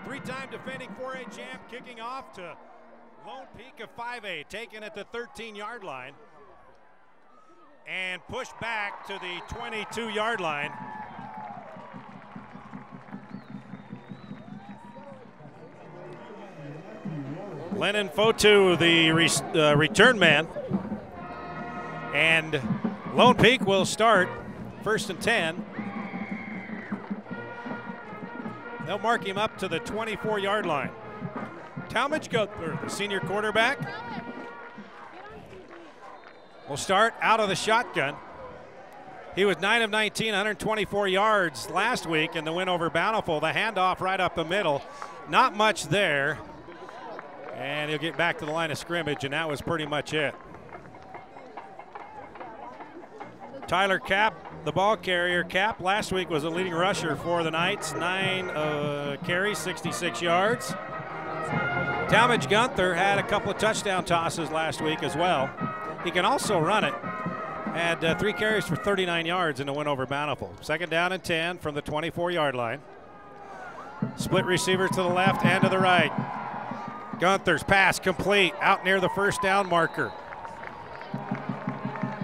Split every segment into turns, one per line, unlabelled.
Three-time defending 4A champ kicking off to Lone Peak of 5A, taken at the 13-yard line and pushed back to the 22-yard line. Lennon Fotu, the return man, and Lone Peak will start 1st and 10. They'll mark him up to the 24-yard line. Talmadge Gunther, the senior quarterback, will start out of the shotgun. He was 9 of 19, 124 yards last week in the win over Bountiful. The handoff right up the middle. Not much there. And he'll get back to the line of scrimmage, and that was pretty much it. Tyler Cap, the ball carrier. Cap last week was a leading rusher for the Knights. 9 carries, 66 yards. Talmadge Gunther had a couple of touchdown tosses last week as well. He can also run it. Had 3 carries for 39 yards in the win over Bountiful. 2nd down and 10 from the 24-yard line. Split receiver to the left and to the right. Gunther's pass complete out near the 1st down marker.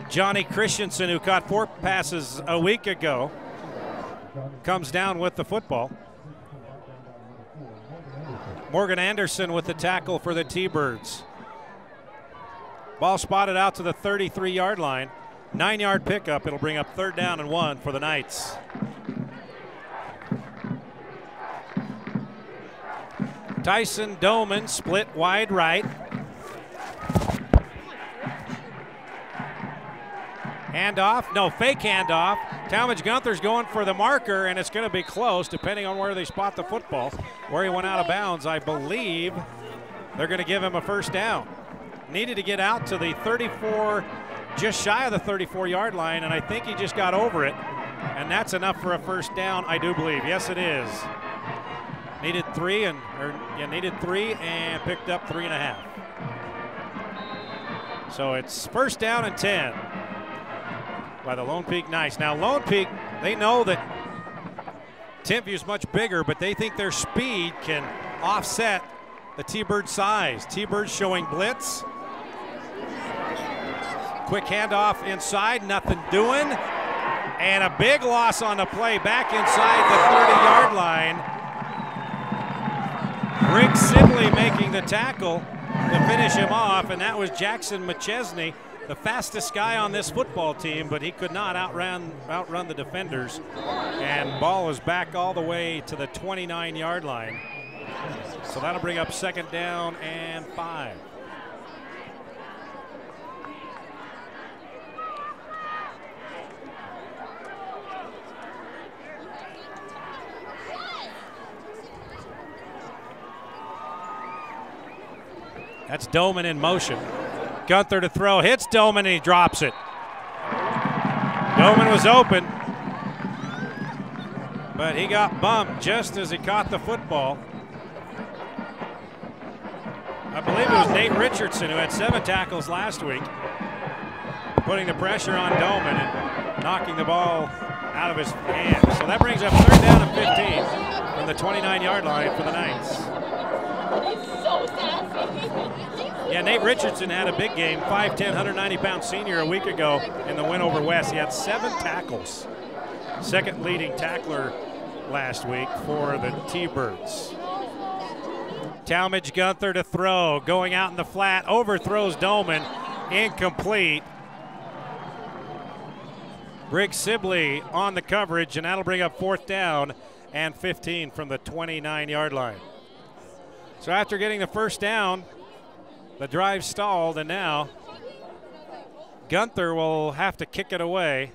Johnny Christensen, who caught 4 passes a week ago, comes down with the football. Morgan Anderson with the tackle for the T-Birds. Ball spotted out to the 33-yard line. 9-yard pickup. It'll bring up 3rd down and 1 for the Knights. Tyson Doman split wide right. Handoff, no, fake handoff. Talmadge Gunther's going for the marker, and it's going to be close depending on where they spot the football. Where he went out of bounds, I believe they're going to give him a 1st down. Needed to get out to the 34, just shy of the 34-yard line, and I think he just got over it. And that's enough for a 1st down, I do believe. Yes, it is. Needed 3 and picked up 3.5. So it's 1st down and 10 by the Lone Peak Knights. Now Lone Peak, they know that Timpview is much bigger, but they think their speed can offset the T-Bird size. T-Bird showing blitz. Quick handoff inside, nothing doing. And a big loss on the play back inside the 30-yard line. Rick Sibley making the tackle to finish him off, and that was Jackson McChesney, the fastest guy on this football team, but he could not outrun the defenders. And ball is back all the way to the 29-yard line. So that'll bring up 2nd down and 5. That's Doman in motion. Gunther to throw, hits Doman, and he drops it. Doman was open, but he got bumped just as he caught the football. I believe it was Nate Richardson, who had 7 tackles last week, putting the pressure on Doman and knocking the ball out of his hands. So that brings up 3rd down and 15 from the 29-yard line for the Knights. Yeah, Nate Richardson had a big game, 5'10", 190-pound senior a week ago in the win over West. He had 7 tackles. 2nd leading tackler last week for the T-Birds. Talmadge Gunther to throw, going out in the flat, overthrows Doman, incomplete. Briggs Sibley on the coverage, and that'll bring up 4th down and 15 from the 29-yard line. So after getting the 1st down, the drive stalled, and now Gunther will have to kick it away.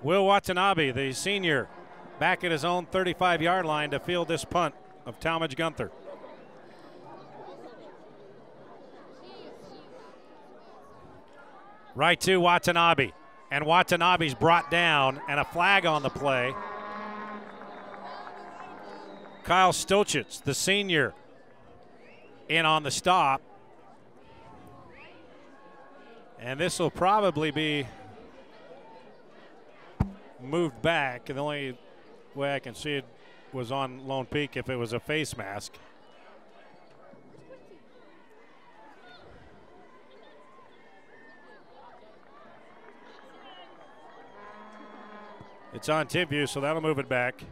Will Watanabe, the senior, back at his own 35-yard line to field this punt of Talmadge Gunther. Right to Watanabe, and Watanabe's brought down, and a flag on the play. Kyle Stochitz, the senior, in on the stop. And this will probably be moved back, and the only way I can see it was on Lone Peak if it was a face mask. It's on Timpview, so that'll move it back.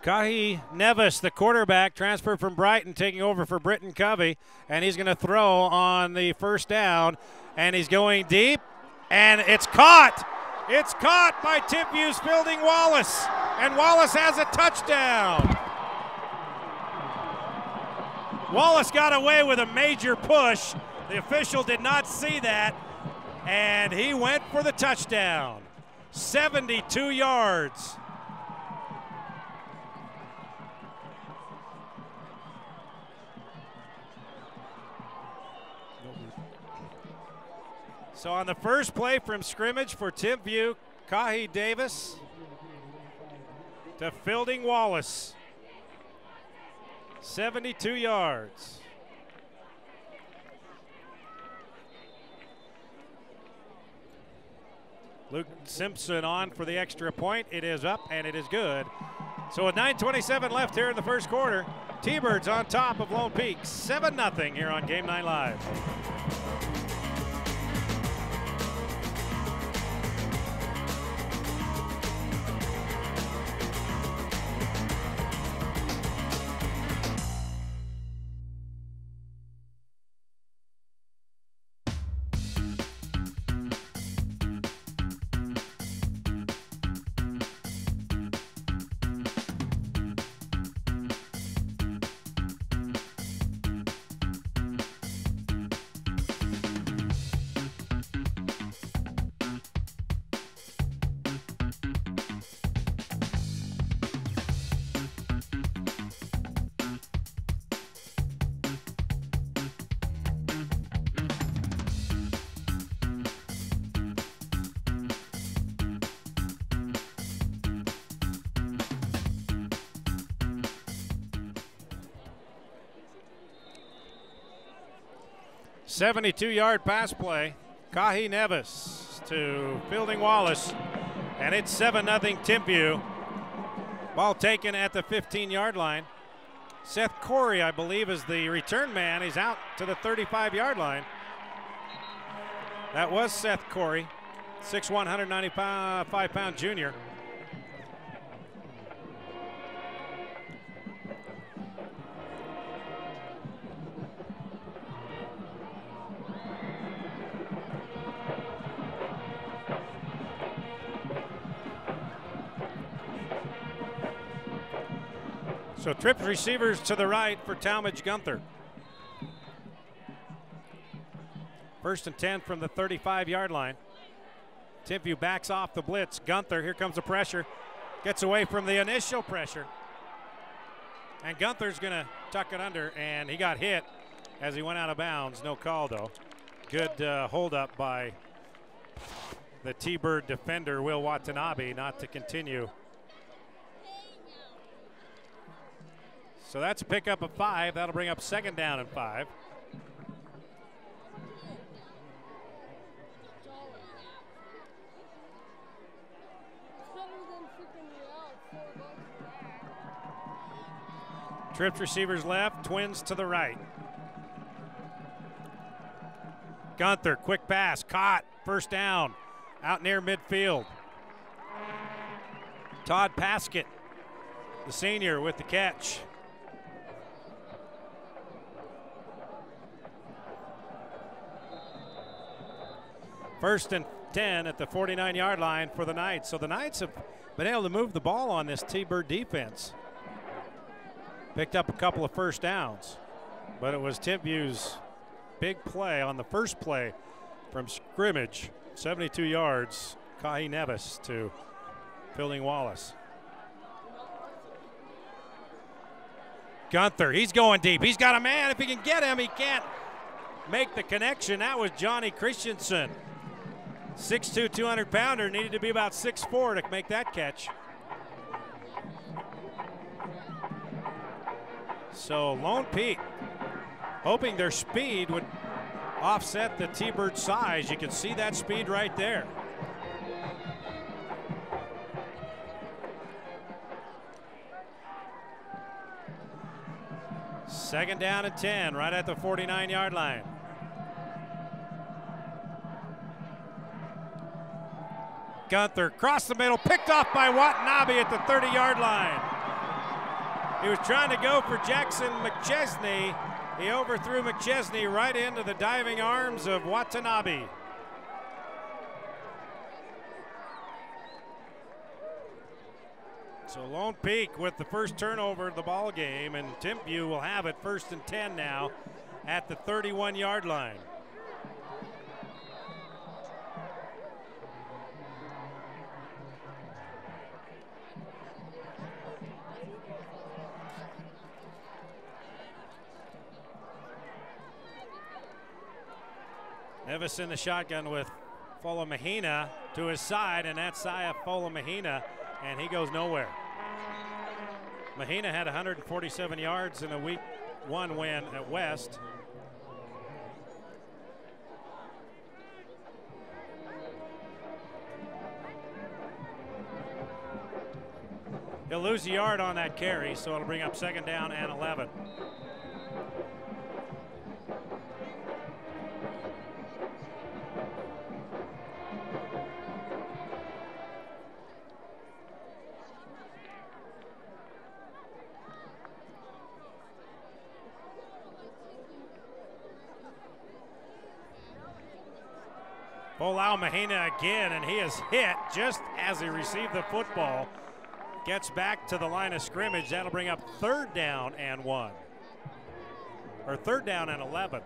Kahi Nevis, the quarterback, transferred from Brighton, taking over for Britton Covey, and he's going to throw on the first down, and he's going deep, and it's caught. It's caught by Timpview's Fielding Wallace, and Wallace has a touchdown. Wallace got away with a major push. The official did not see that, and he went for the touchdown. 72 yards. So on the first play from scrimmage for Timpview, Kahi Davis to Fielding Wallace. 72 yards. Luke Simpson on for the extra point. It is up and it is good. So with 9:27 left here in the first quarter, T-Birds on top of Lone Peak, 7-0 here on Game 9 Live. .72-yard pass play. Kahi Nevis to Fielding Wallace, and it's 7-0 Timpview. Ball taken at the 15-yard line. Seth Corey, I believe, is the return man. He's out to the 35-yard line. That was Seth Corey, 6'1", 195-pound junior. So tripped receivers to the right for Talmadge Gunther. 1st and 10 from the 35-yard line. Timpview backs off the blitz. Gunther, here comes the pressure. Gets away from the initial pressure. And Gunther's going to tuck it under, and he got hit as he went out of bounds. No call, though. Good hold up by the T-Bird defender, Will Watanabe, not to continue. So that's a pickup of 5. That'll bring up 2nd down and 5. Tripped receivers left, Twins to the right. Gunther, quick pass, caught, 1st down, out near midfield. Todd Paskett, the senior, with the catch. First and 10 at the 49-yard line for the Knights. So the Knights have been able to move the ball on this T-Bird defense. Picked up a couple of 1st downs, but it was Timpview's big play on the first play from scrimmage. 72 yards, Kahi Nevis to Fielding Wallace. Gunther, he's going deep. He's got a man. If he can get him, he can't make the connection. That was Johnny Christensen. 6'2", 200-pounder needed to be about 6'4" to make that catch. So Lone Peak, hoping their speed would offset the T-Bird size. You can see that speed right there. Second down and 10, right at the 49-yard line. Gunther across the middle, picked off by Watanabe at the 30-yard line. He was trying to go for Jackson McChesney. He overthrew McChesney right into the diving arms of Watanabe. So Lone Peak with the first turnover of the ball game, and Timpview will have it 1st and 10 now at the 31-yard line. Nevis in the shotgun with Fola Mahina to his side, and that's Saya Fola Mahina, and he goes nowhere. Mahina had 147 yards in a week 1 win at West. He'll lose a yard on that carry, so it'll bring up 2nd down and 11. Folau Mahina again, and he is hit just as he received the football. Gets back to the line of scrimmage. That'll bring up 3rd down and 1. Or 3rd down and 11.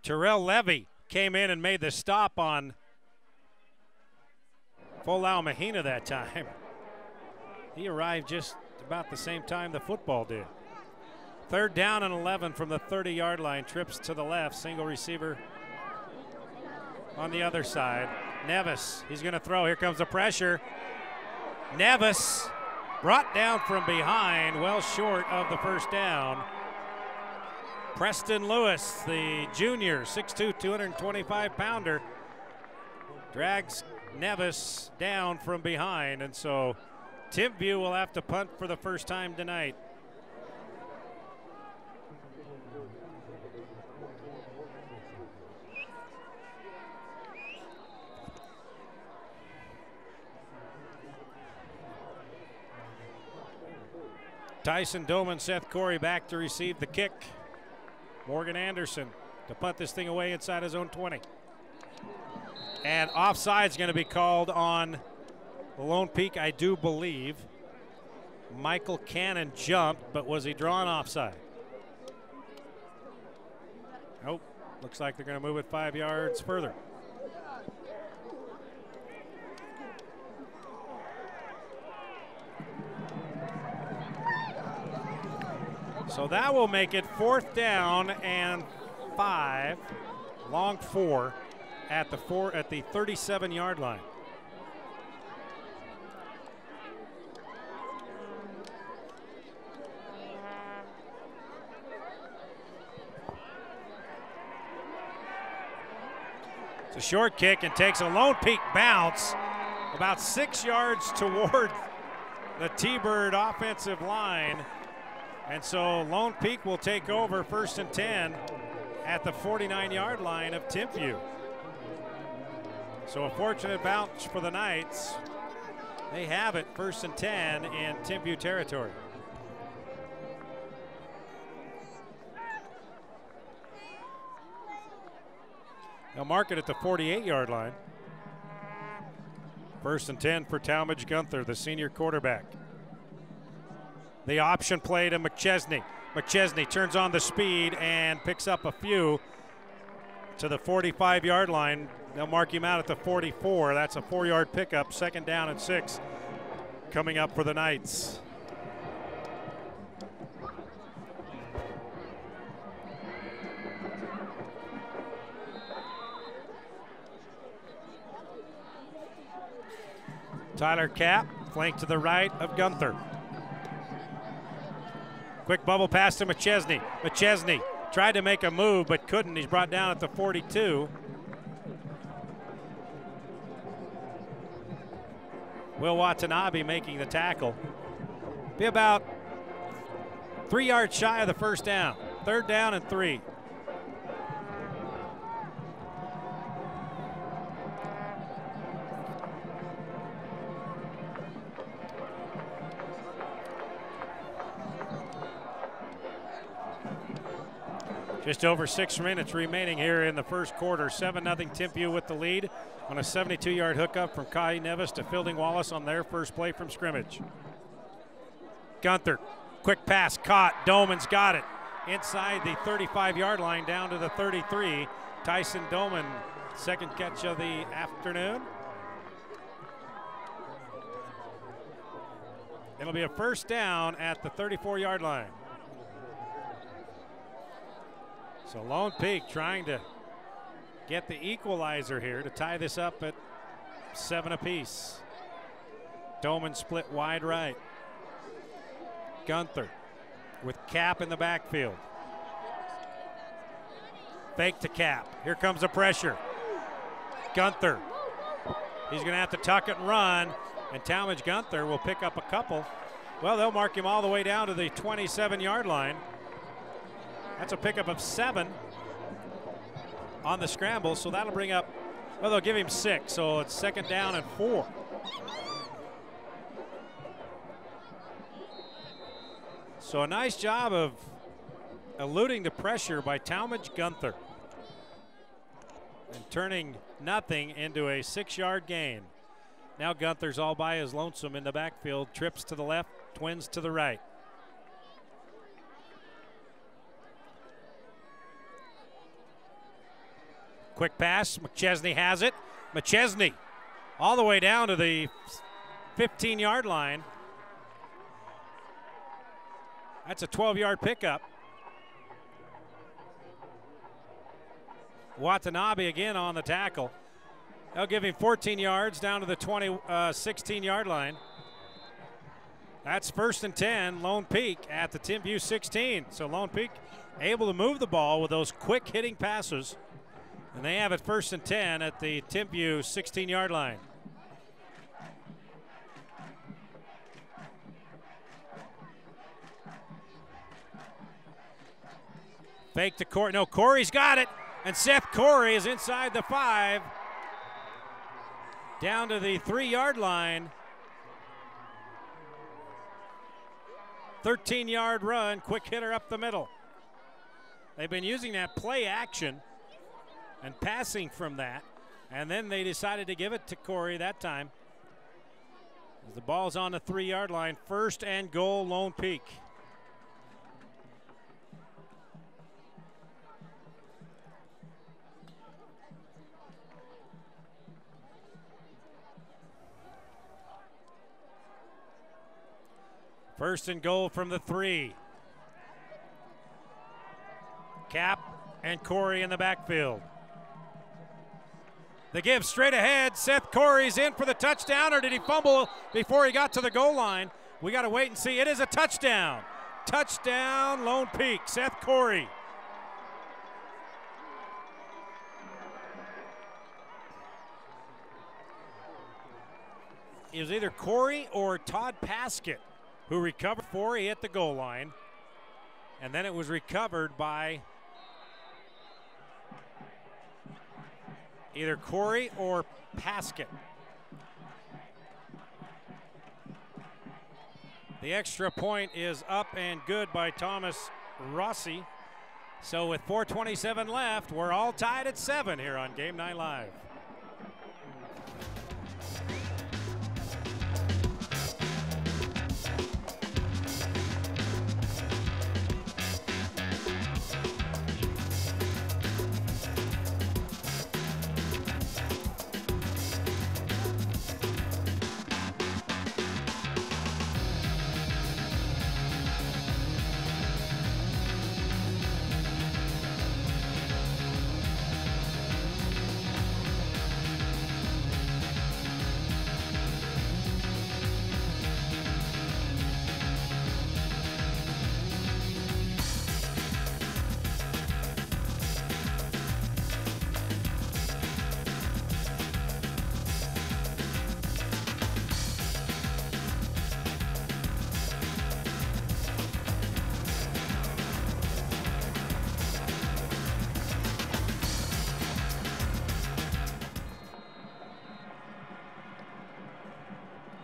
Terrell Levy came in and made the stop on Folau Mahina that time. He arrived just about the same time the football did. 3rd down and 11 from the 30-yard line. Trips to the left, single receiver on the other side. Nevis, he's going to throw. Here comes the pressure. Nevis brought down from behind, well short of the 1st down. Preston Lewis, the junior, 6'2", 225-pounder, drags Nevis down from behind, and so Timpview will have to punt for the first time tonight. Tyson Doman, Seth Corey back to receive the kick. Morgan Anderson to punt this thing away inside his own 20. And offside's going to be called on the Lone Peak, I do believe. Michael Cannon jumped, but was he drawn offside? Nope. Looks like they're going to move it 5 yards further. So that will make it 4th down and 5, long 4 at the 37-yard line. It's a short kick and takes a Lone Peak bounce about 6 yards toward the T-Bird offensive line. And so Lone Peak will take over 1st and 10 at the 49-yard line of Timpview. So a fortunate bounce for the Knights. They have it 1st and 10 in Timpview territory. They'll mark it at the 48-yard line. 1st and 10 for Talmadge Gunther, the senior quarterback. The option play to McChesney. McChesney turns on the speed and picks up a few to the 45-yard line. They'll mark him out at the 44. That's a 4-yard pickup, 2nd down and 6 coming up for the Knights. Tyler Kapp, flank to the right of Gunther. Quick bubble pass to McChesney. McChesney tried to make a move but couldn't. He's brought down at the 42. Will Watanabe making the tackle. Be about 3 yards shy of the first down. 3rd down and 3. Just over 6 minutes remaining here in the first quarter. 7-0 Timpview with the lead on a 72-yard hookup from Kai Nevis to Fielding Wallace on their first play from scrimmage. Gunther, quick pass, caught. Doman's got it. Inside the 35-yard line down to the 33. Tyson Doman, 2nd catch of the afternoon. It'll be a 1st down at the 34-yard line. So Lone Peak trying to get the equalizer here to tie this up at 7 apiece. Doman split wide right. Gunther with Kapp in the backfield. Fake to Kapp. Here comes the pressure. Gunther. He's going to have to tuck it and run, and Talmadge Gunther will pick up a couple. Well, they'll mark him all the way down to the 27-yard line. That's a pickup of 7 on the scramble, so that'll bring up, well, they'll give him 6, so it's 2nd down and 4. So a nice job of eluding the pressure by Talmadge Gunther and turning nothing into a 6-yard gain. Now Gunther's all by his lonesome in the backfield, trips to the left, twins to the right. Quick pass, McChesney has it. McChesney all the way down to the 15-yard line. That's a 12-yard pickup. Watanabe again on the tackle. They'll give him 14 yards down to the 16-yard line. That's 1st and 10, Lone Peak at the Timpview 16. So Lone Peak able to move the ball with those quick hitting passes. And they have it 1st and 10 at the Timpview 16-yard line. Fake to Corey. No, Corey's got it. And Seth Corey is inside the 5. Down to the 3-yard line. 13-yard run, quick hitter up the middle. They've been using that play action and passing from that, and then they decided to give it to Corey that time. The ball's on the 3-yard line, 1st and goal, Lone Peak. First and goal from the 3. Kapp and Corey in the backfield. The give straight ahead. Seth Corey's in for the touchdown, or did he fumble before he got to the goal line? We got to wait and see. It is a touchdown. Touchdown, Lone Peak. Seth Corey. It was either Corey or Todd Paskett who recovered before he hit the goal line. And then it was recovered by either Corey or Paskett. The extra point is up and good by Thomas Rossi. So with 4:27 left, we're all tied at 7 here on Game 9 Live.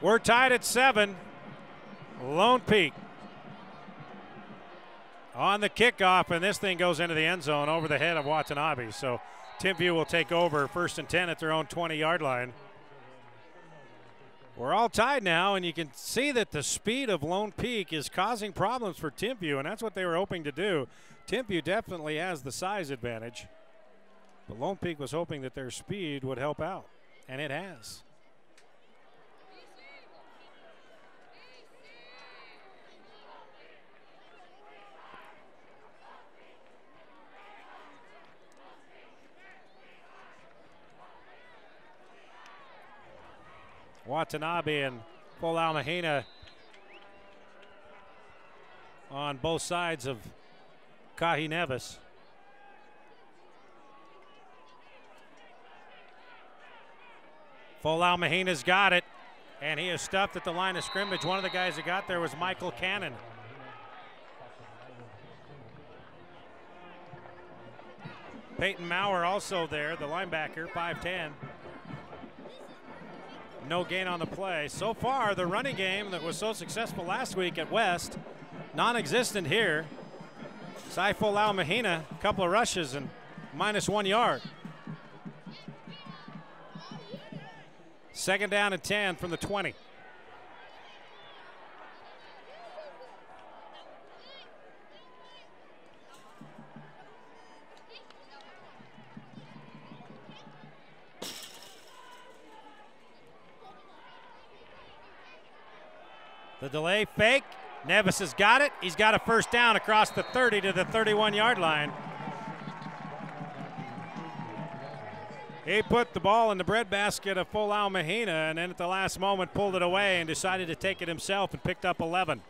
We're tied at 7. Lone Peak on the kickoff, and this thing goes into the end zone over the head of Watanabe. So Timpview will take over 1st and 10 at their own 20-yard line. We're all tied now, and you can see that the speed of Lone Peak is causing problems for Timpview, and that's what they were hoping to do. Timpview definitely has the size advantage, but Lone Peak was hoping that their speed would help out, and it has. Watanabe and Folau Mahina on both sides of Kahi Nevis. Folau Mahina's got it, and he is stuffed at the line of scrimmage. One of the guys that got there was Michael Cannon. Peyton Maurer also there, the linebacker, 5'10". No gain on the play. So far, the running game that was so successful last week at West, non-existent here. Sai Folau Mahina, a couple of rushes and -1 yard. 2nd down and 10 from the 20. The delay fake. Nevis has got it. He's got a 1st down across the 30 to the 31-yard line. He put the ball in the breadbasket of Folau Mahina, and then at the last moment pulled it away and decided to take it himself and picked up 11.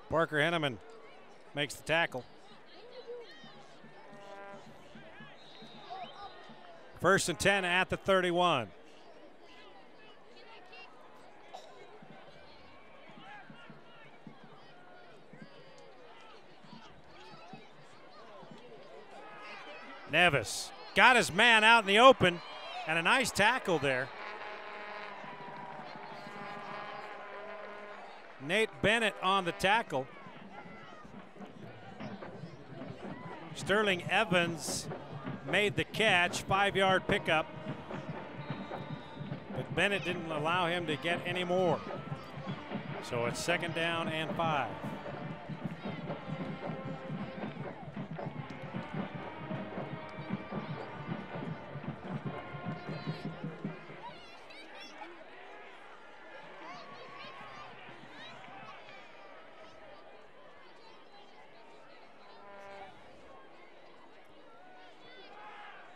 Parker Henneman makes the tackle. 1st and 10 at the 31. Nevis got his man out in the open, and a nice tackle there. Nate Bennett on the tackle. Sterling Evans made the catch, 5-yard pickup, but Bennett didn't allow him to get any more. So it's 2nd down and 5.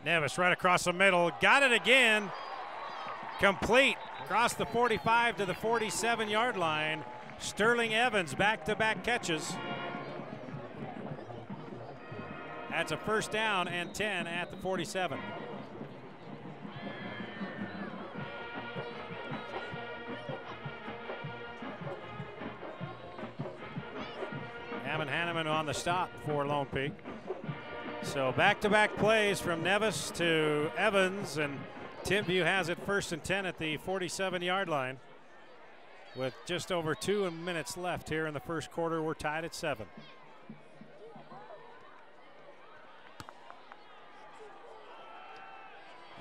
Nevis right across the middle, got it again, complete, across the 45 to the 47-yard line. Sterling Evans, back-to-back catches. That's a 1st down and 10 at the 47. Hanneman on the stop for Lone Peak. So back-to-back plays from Nevis to Evans, and Timpview has it 1st and 10 at the 47-yard line. With just over 2 minutes left here in the 1st quarter, we're tied at 7.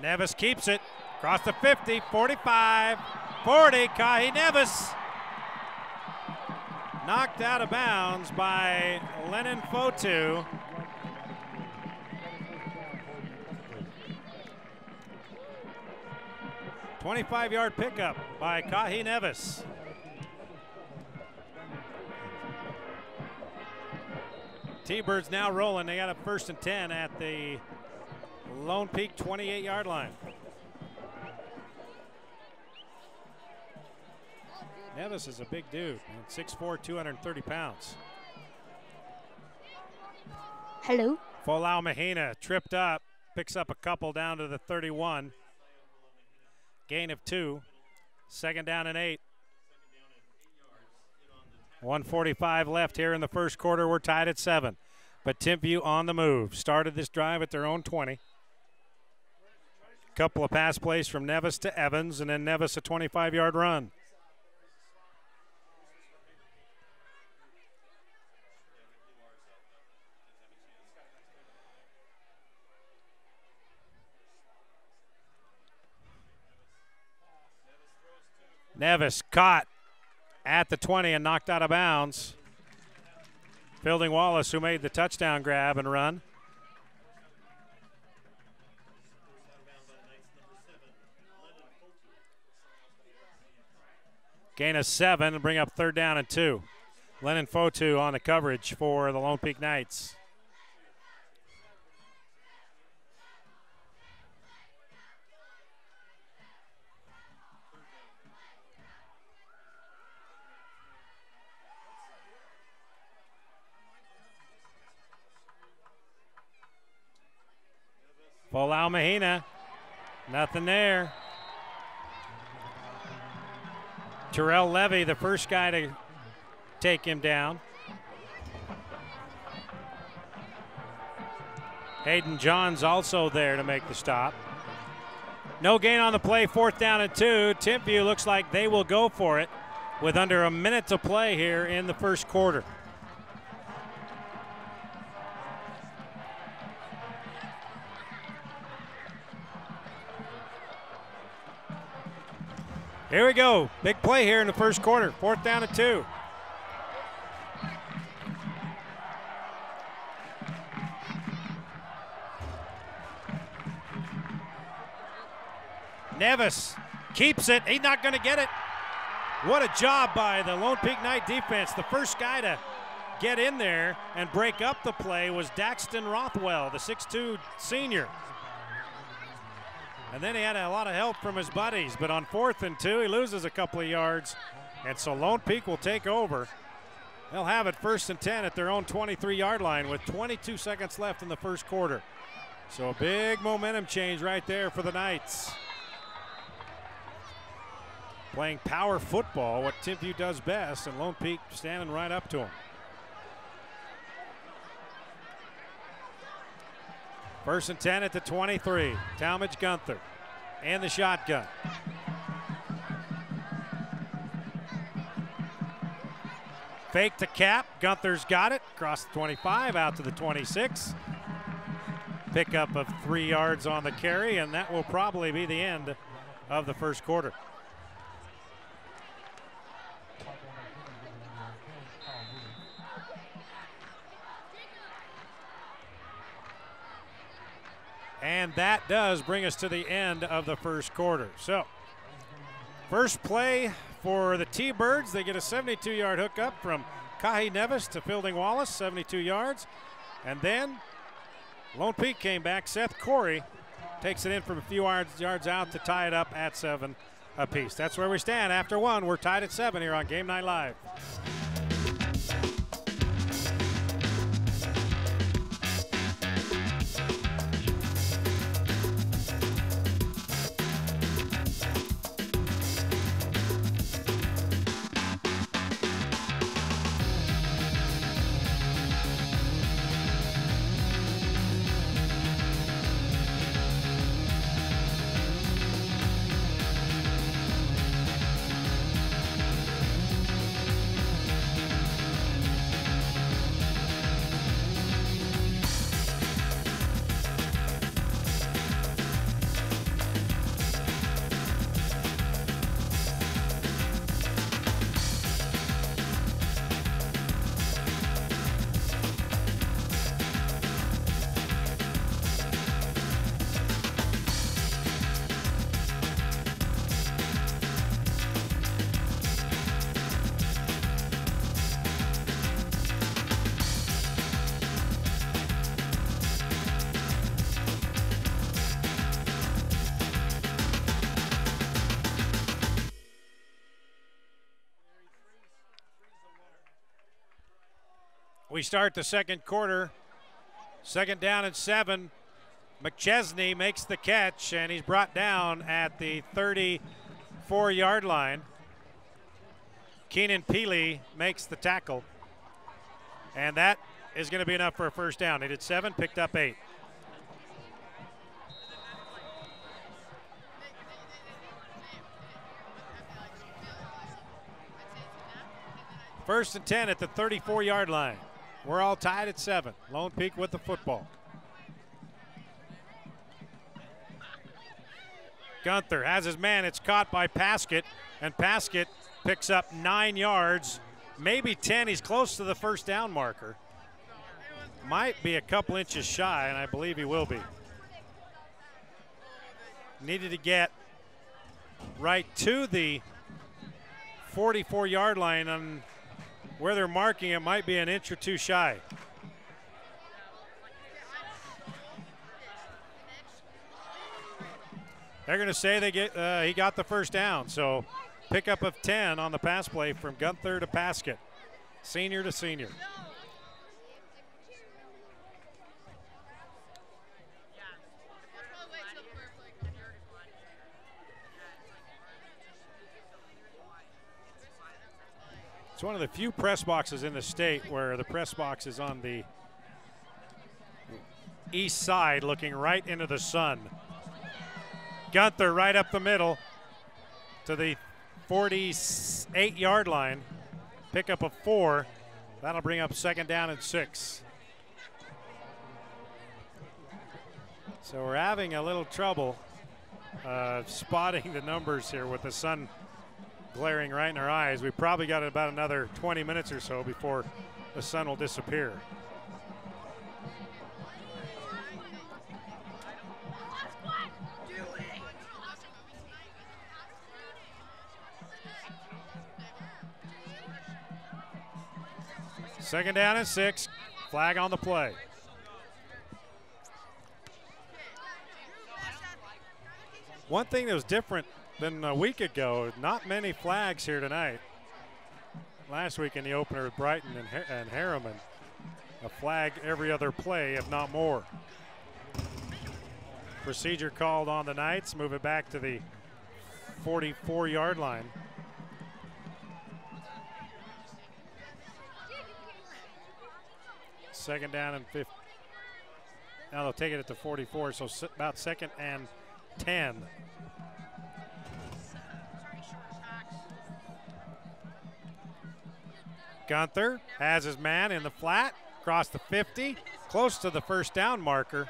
Nevis keeps it across the 50, 45, 40. Kahi Nevis knocked out of bounds by Lennon Fotu. $25-yard pickup by Kahi Nevis. T-Birds now rolling. They got a 1st and 10 at the Lone Peak 28-yard line. Nevis is a big dude, 6'4", 230 pounds.
Hello.
Folau Mahina tripped up, picks up a couple down to the 31. Gain of 2. 2nd down and 8. 1:45 left here in the 1st quarter. We're tied at 7. But Timpview on the move. Started this drive at their own 20. Couple of pass plays from Nevis to Evans, and then Nevis a 25-yard run. Nevis caught at the 20 and knocked out of bounds. Fielding Wallace, who made the touchdown grab and run. Gain of 7 and bring up 3rd down and 2. Lennon Fotu on the coverage for the Lone Peak Knights. Folau Mahina, nothing there. Terrell Levy, the first guy to take him down. Hayden Johns also there to make the stop. No gain on the play, 4th down and 2. Timpview looks like they will go for it with under a minute to play here in the first quarter. Here we go. Big play here in the first quarter. 4th down and 2. Nevis keeps it. He's not going to get it. What a job by the Lone Peak Knight defense. The first guy to get in there and break up the play was Daxton Rothwell, the 6'2 senior. And then he had a lot of help from his buddies, but on 4th and 2, he loses a couple of yards, and so Lone Peak will take over. They'll have it 1st and 10 at their own 23-yard line with 22 seconds left in the first quarter. So a big momentum change right there for the Knights. Playing power football, what Timpview does best, and Lone Peak standing right up to them. First and 10 at the 23. Talmadge Gunther and the shotgun. Fake to Cap. Gunther's got it. Across the 25 out to the 26. Pickup of 3 yards on the carry, and that will probably be the end of the first quarter. And that does bring us to the end of the first quarter. So, first play for the T-Birds. They get a 72-yard hookup from Kahi Nevis to Fielding Wallace, 72 yards. And then Lone Peak came back. Seth Corey takes it in from a few yards out to tie it up at 7 apiece. That's where we stand after 1. We're tied at 7 here on Game Night Live. We start the second quarter. 2nd down and 7. McChesney makes the catch, and he's brought down at the 34-yard line. Keenan Peely makes the tackle. And that is going to be enough for a first down. They did 7, picked up 8. First and 10 at the 34-yard line. We're all tied at 7. Lone Peak with the football. Gunther has his man. It's caught by Paskett, and Paskett picks up 9 yards, maybe 10. He's close to the first down marker. Might be a couple inches shy, and I believe he will be. Needed to get right to the 44-yard line. On where they're marking it, might be an inch or two shy. They're going to say he got the first down. So pickup of 10 on the pass play from Gunther to Paskett, senior to senior. It's one of the few press boxes in the state where the press box is on the east side looking right into the sun. Gunther right up the middle to the 48-yard line. Pickup of 4. That'll bring up second down and 6. So we're having a little trouble spotting the numbers here with the sun glaring right in our eyes. We probably got about another 20 minutes or so before the sun will disappear. Second down and 6. Flag on the play. One thing that was different than a week ago, not many flags here tonight. Last week in the opener with Brighton and Harriman, a flag every other play, if not more. Procedure called on the Knights, move it back to the 44-yard line. Second down and 5. Now they'll take it at the 44, so about second and 10. Gunther has his man in the flat, across the 50, close to the first down marker.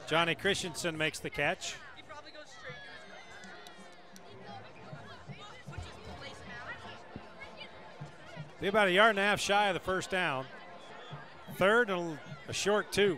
Johnny Christensen makes the catch. Be about a yard and a half shy of the first down. Third and a short 2.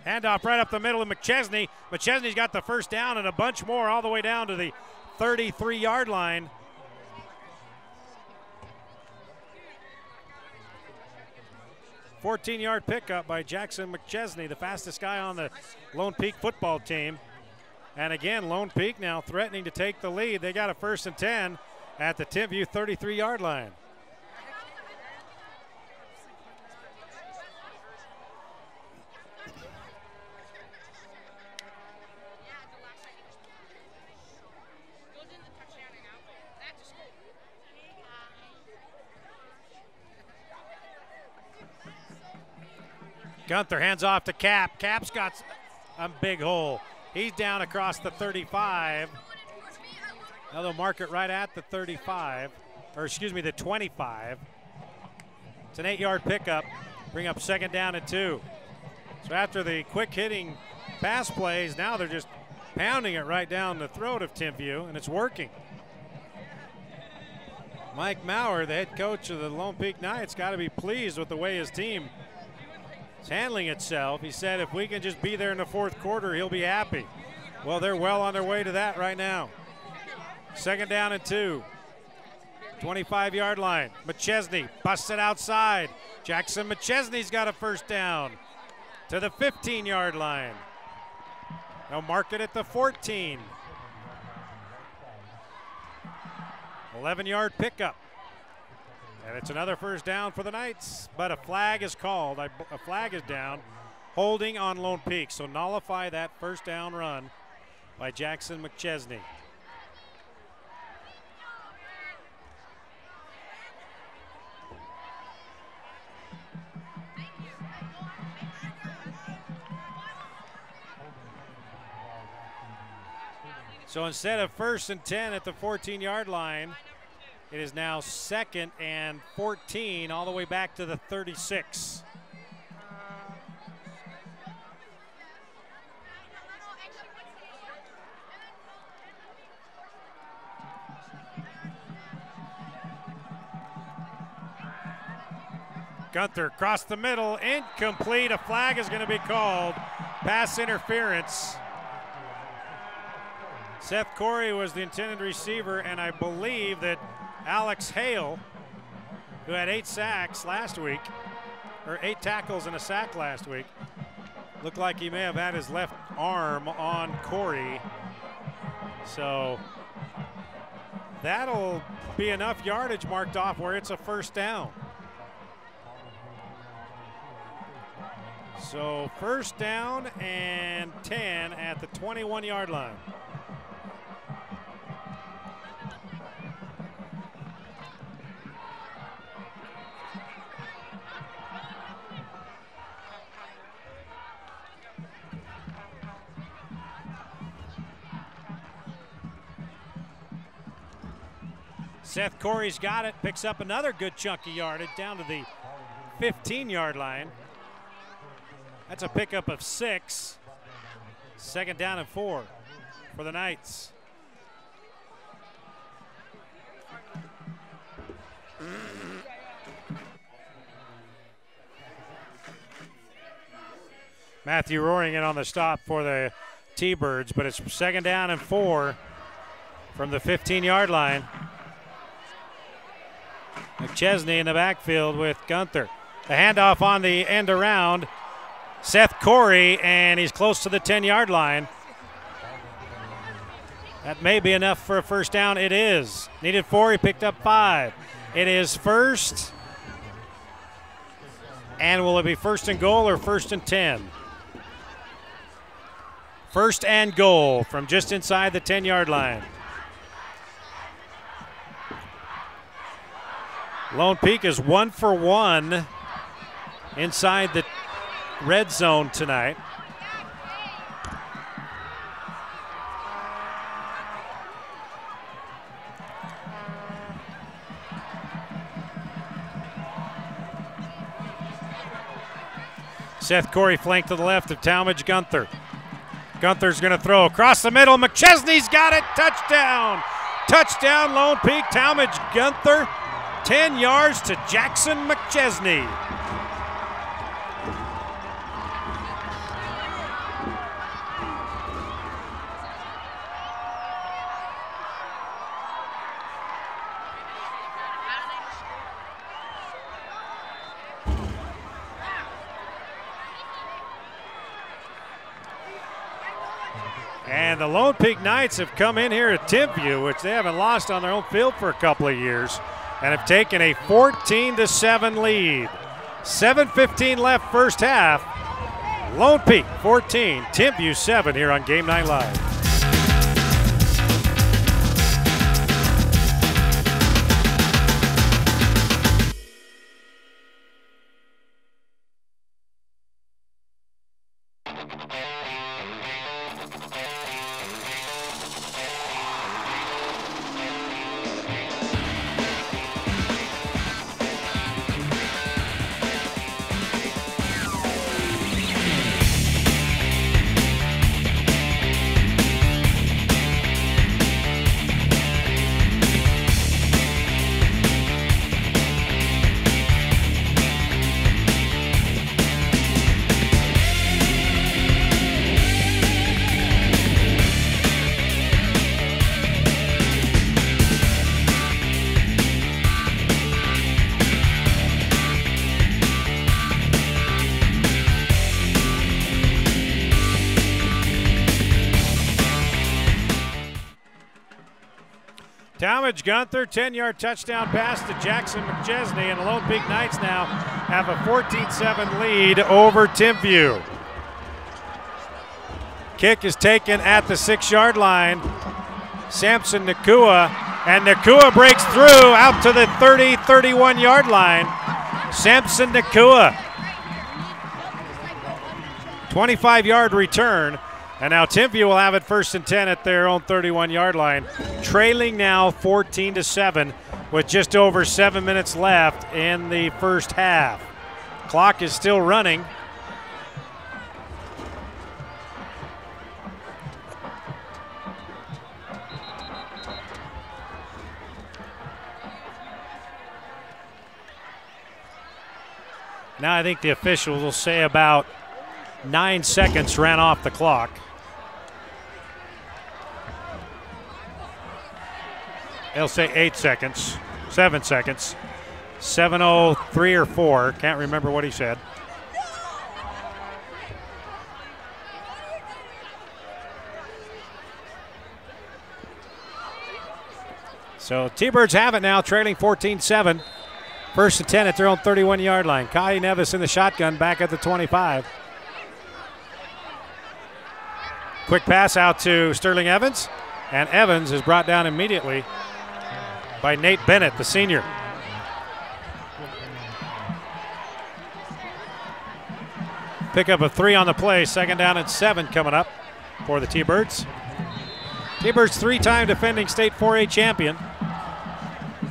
Handoff right up the middle of McChesney. McChesney's got the first down and a bunch more all the way down to the 33-yard line. "14-yard pickup by Jackson McChesney, the fastest guy on the Lone Peak football team. And again, Lone Peak now threatening to take the lead. They got a first and 10 at the Timpview 33-yard line. Gunther hands off to Cap. Cap's got a big hole. He's down across the 35. Now they'll mark it right at the 35, or excuse me, the 25. It's an 8-yard pickup. Bring up second down and 2. So after the quick hitting pass plays, now they're just pounding it right down the throat of Timpview, and it's working. Mike Maurer, the head coach of the Lone Peak Knights, got to be pleased with the way his team is handling itself. He said if we can just be there in the fourth quarter, he'll be happy. Well, they're well on their way to that right now. Second down and 2. 25-yard line. McChesney busts it outside. Jackson McChesney's got a first down to the 15-yard line. They'll mark it at the 14. 11-yard pickup. And it's another first down for the Knights, but a flag is called. A flag is down, holding on Lone Peak. So nullify that first down run by Jackson McChesney. So instead of 1st and 10 at the 14-yard line, it is now 2nd and 14 all the way back to the 36. Gunther across the middle, incomplete. A flag is going to be called. Pass interference. Seth Corey was the intended receiver, and I believe that Alex Hale, who had 8 sacks last week, or 8 tackles and a sack last week, looked like he may have had his left arm on Corey. So that'll be enough yardage marked off where it's a first down. So first down and 10 at the 21-yard line. Seth Corey's got it, picks up another good chunk of yardage down to the 15-yard line. That's a pickup of 6. 2nd down and 4 for the Knights. Matthew Roaring in on the stop for the T-Birds, but it's 2nd down and 4 from the 15-yard line. McChesney in the backfield with Gunther. The handoff on the end around. Seth Corey, and he's close to the 10-yard line. That may be enough for a first down. It is. Needed 4, he picked up 5. It is first. And will it be 1st and goal or 1st and 10? 1st and goal from just inside the 10-yard line. Lone Peak is 1 for 1 inside the red zone tonight. Seth Corey flanked to the left of Talmadge Gunther. Gunther's going to throw across the middle. McChesney's got it. Touchdown. Touchdown, Lone Peak. Talmadge Gunther. 10 yards to Jackson McChesney. And the Lone Peak Knights have come in here at Timpview, which they haven't lost on their own field for a couple of years, and have taken a 14-7 lead. 7:15 left first half. Lone Peak 14, Timpview 7 here on Game Night Live. Talmadge Gunther, 10-yard touchdown pass to Jackson McChesney, and the Lone Peak Knights now have a 14-7 lead over Timpview. Kick is taken at the 6-yard line. Samson Nakua, and Nakua breaks through out to the 31-yard line. Samson Nakua. 25-yard return. And now Timpview will have it 1st and 10 at their own 31-yard line. Trailing now 14-7 with just over 7 minutes left in the first half. Clock is still running. Now I think the officials will say about 9 seconds ran off the clock. They'll say 8 seconds, 7 seconds, 7:03 or 4. Can't remember what he said. So T-Birds have it now, trailing 14-7. 1st and 10 at their own 31-yard line. Kai Nevis in the shotgun back at the 25. Quick pass out to Sterling Evans, and Evans is brought down immediately by Nate Bennett, the senior. Pick up a 3 on the play, 2nd down and 7 coming up for the T-Birds. T-Birds 3-time defending state 4A champion.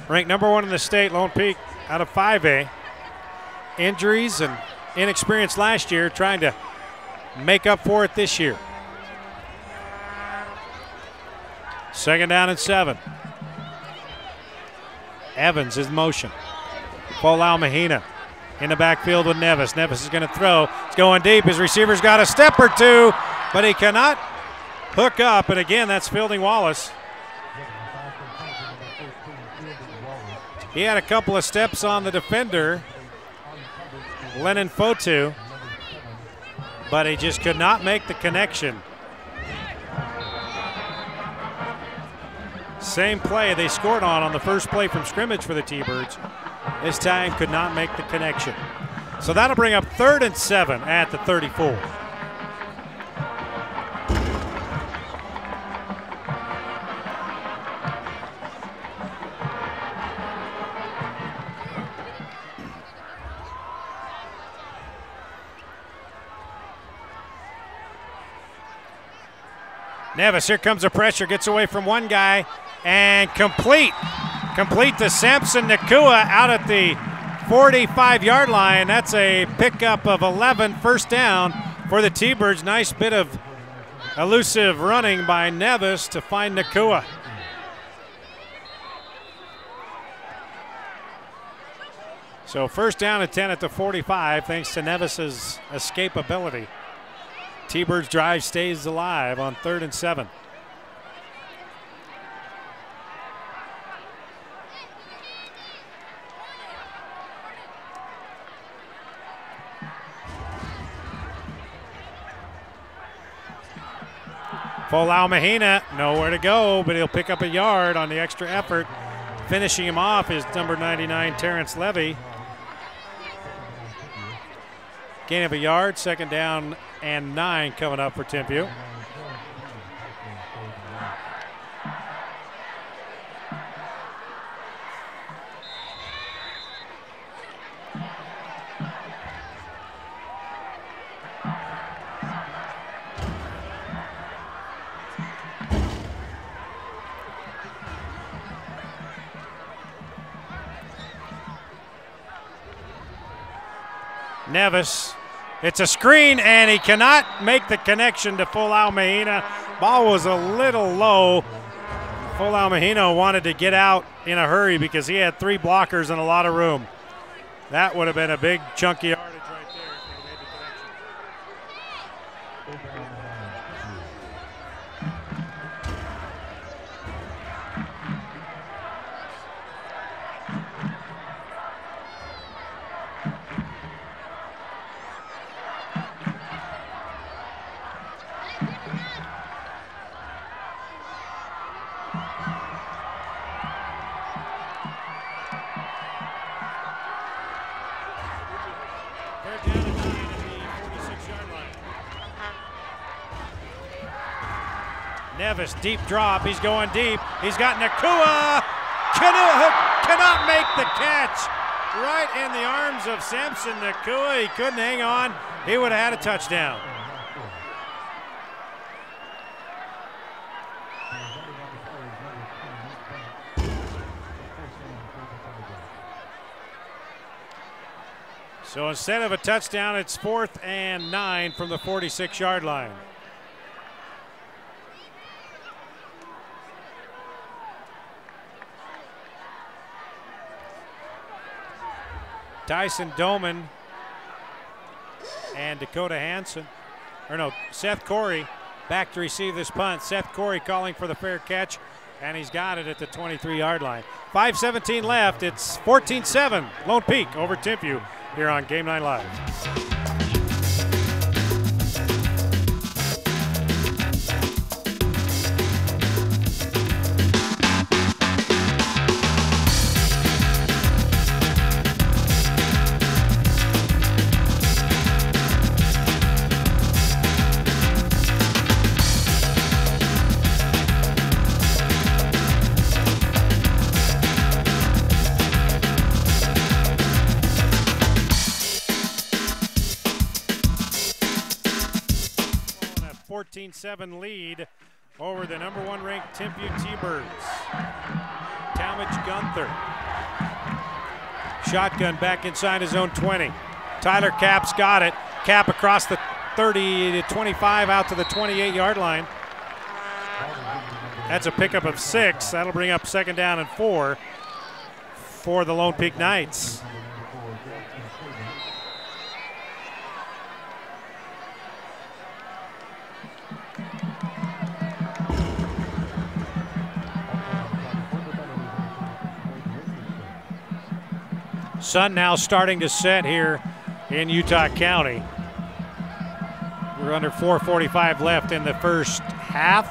Ranked number 1 in the state, Lone Peak out of 5A. Injuries and inexperience last year, trying to make up for it this year. 2nd down and 7. Evans is in motion. Folau Mahina in the backfield with Nevis. Nevis is going to throw. It's going deep. His receiver's got a step or two, but he cannot hook up. And again, that's Fielding Wallace. He had a couple of steps on the defender, Lennon Fotu, but he just could not make the connection. Same play they scored on the first play from scrimmage for the T-Birds. This time could not make the connection. So that'll bring up 3rd and 7 at the 34. Nevis, here comes the pressure, gets away from one guy, and complete to Samson Nakua out at the 45-yard line. That's a pickup of 11, 1st down for the T-Birds. Nice bit of elusive running by Nevis to find Nakua. So 1st down and 10 at the 45 thanks to Nevis's escapability. T-Birds drive stays alive on 3rd and 7. Folau Mahina, nowhere to go, but he'll pick up a yard on the extra effort. Finishing him off is number 99, Terrence Levy. Gain of a yard, 2nd down and 9 coming up for Timpview. Nevis, it's a screen, and he cannot make the connection to Folau Mahina. Ball was a little low. Folau Mahina wanted to get out in a hurry because he had 3 blockers and a lot of room. That would have been a big chunky yardage right there if he made the connection. Nevis, deep drop. He's going deep. He's got Nakua. Cannot make the catch. Right in the arms of Samson Nakua. He couldn't hang on. He would have had a touchdown. So instead of a touchdown, it's 4th and 9 from the 46-yard line. Tyson Doman and Dakota Hanson, Seth Corey back to receive this punt. Seth Corey calling for the fair catch, and he's got it at the 23-yard line. 5:17 left. It's 14-7. Lone Peak over Timpview here on Game 9 Live. A 14-7 lead over the number 1 ranked Timpview T-Birds. Talmadge Gunther. Shotgun back inside his own 20. Tyler Cap's got it. Cap across the 30 to 25 out to the 28-yard line. That's a pickup of 6. That'll bring up 2nd down and 4 for the Lone Peak Knights. Sun now starting to set here in Utah County. We're under 4:45 left in the first half.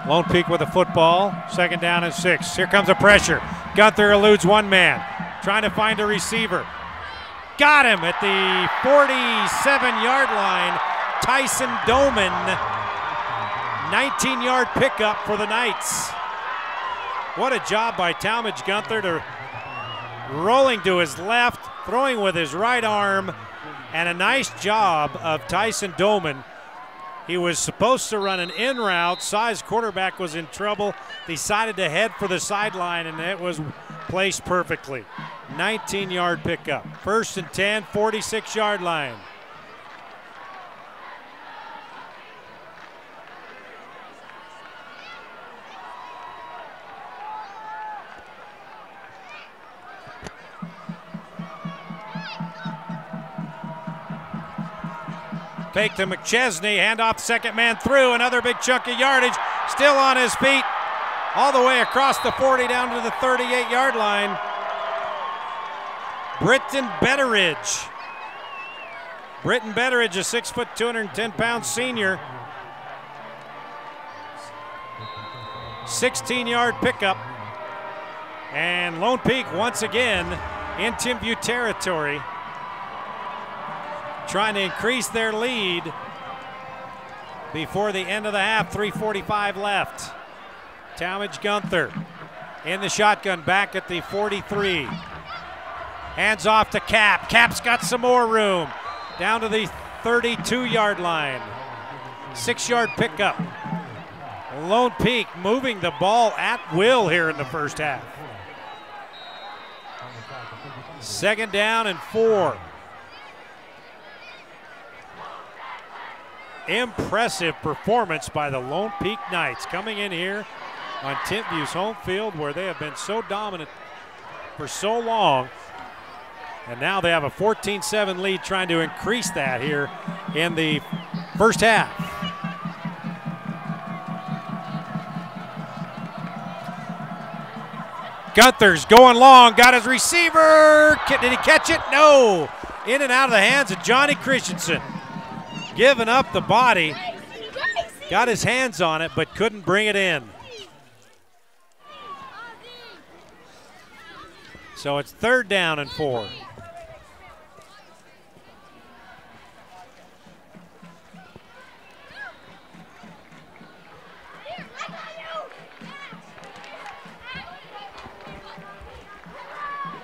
Lone Peak with a football, 2nd down and 6. Here comes a pressure. Gunther eludes one man, trying to find a receiver. Got him at the 47-yard line. Tyson Doman, 19-yard pickup for the Knights. What a job by Talmadge Gunther to rolling to his left, throwing with his right arm, and a nice job of Tyson Doman. He was supposed to run an in route, saw his quarterback was in trouble, decided to head for the sideline, and it was placed perfectly. 19-yard pickup. 1st and 10, 46-yard line. Fake to McChesney, handoff, 2nd man through, another big chunk of yardage, still on his feet, all the way across the 40 down to the 38-yard line. Britton Betteridge. Britton Betteridge, a 6 foot, 210-pound senior. 16-yard pickup. And Lone Peak once again in Timpview territory, trying to increase their lead before the end of the half. 3:45 left. Talmadge Gunther in the shotgun back at the 43. Hands off to Cap. Cap's got some more room. Down to the 32-yard line. 6-yard pickup. Lone Peak moving the ball at will here in the first half. 2nd down and 4. Impressive performance by the Lone Peak Knights coming in here on Timpview's home field where they have been so dominant for so long. And now they have a 14-7 lead, trying to increase that here in the first half. Gunther's going long, got his receiver. Did he catch it? No. In and out of the hands of Johnny Christensen. Giving up the body, got his hands on it, but couldn't bring it in. So it's 3rd down and 4.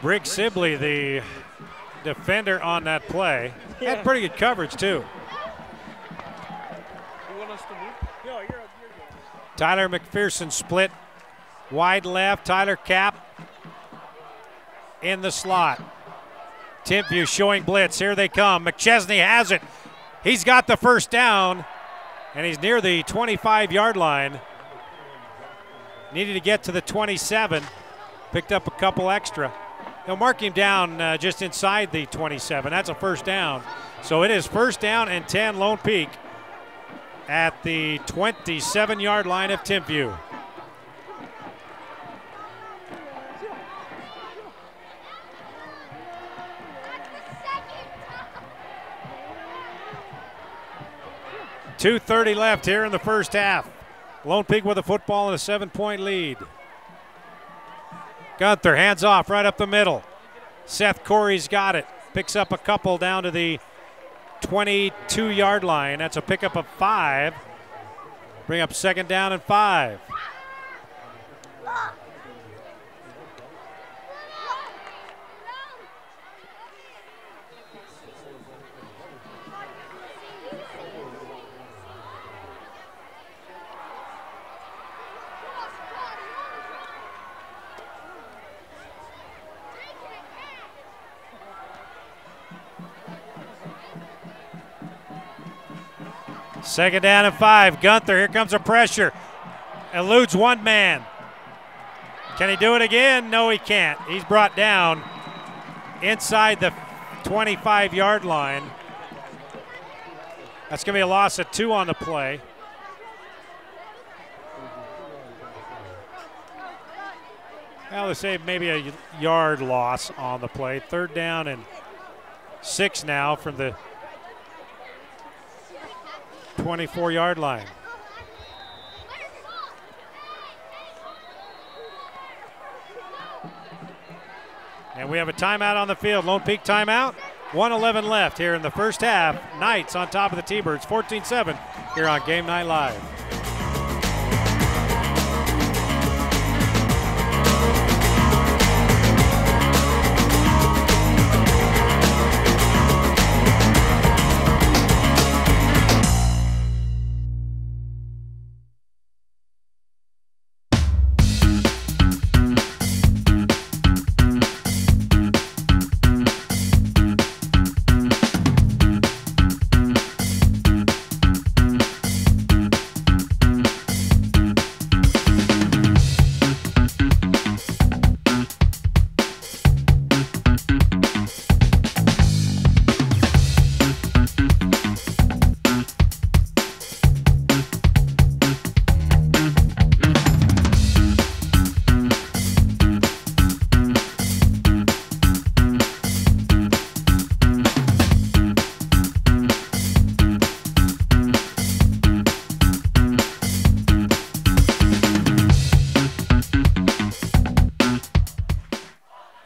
Briggs Sibley, the defender on that play, had pretty good coverage too.
You want us to move? No, you're good.
Tyler McPherson split wide left. Tyler Cap in the slot. Timpview showing blitz. Here they come. McChesney has it. He's got the first down, and he's near the 25-yard line. Needed to get to the 27. Picked up a couple extra. They'll mark him down just inside the 27. That's a first down. So it is first down and 10, Lone Peak at the 27-yard line of Timpview. .230 left here in the first half. Lone Peak with a football and a 7-point lead. Gunther hands off right up the middle. Seth Corey's got it. Picks up a couple down to the 22-yard line. That's a pickup of 5. Bring up second down and 5. Second down and 5. Gunther, here comes a pressure. Eludes one man. Can he do it again? No, he can't. He's brought down inside the 25-yard line. That's going to be a loss of 2 on the play. Well, they say maybe a yard loss on the play. Third down and 6 now from the 24-yard line. And we have a timeout on the field. Lone Peak timeout. 1:11 left here in the first half. Knights on top of the T-Birds, 14-7 here on Game Night Live.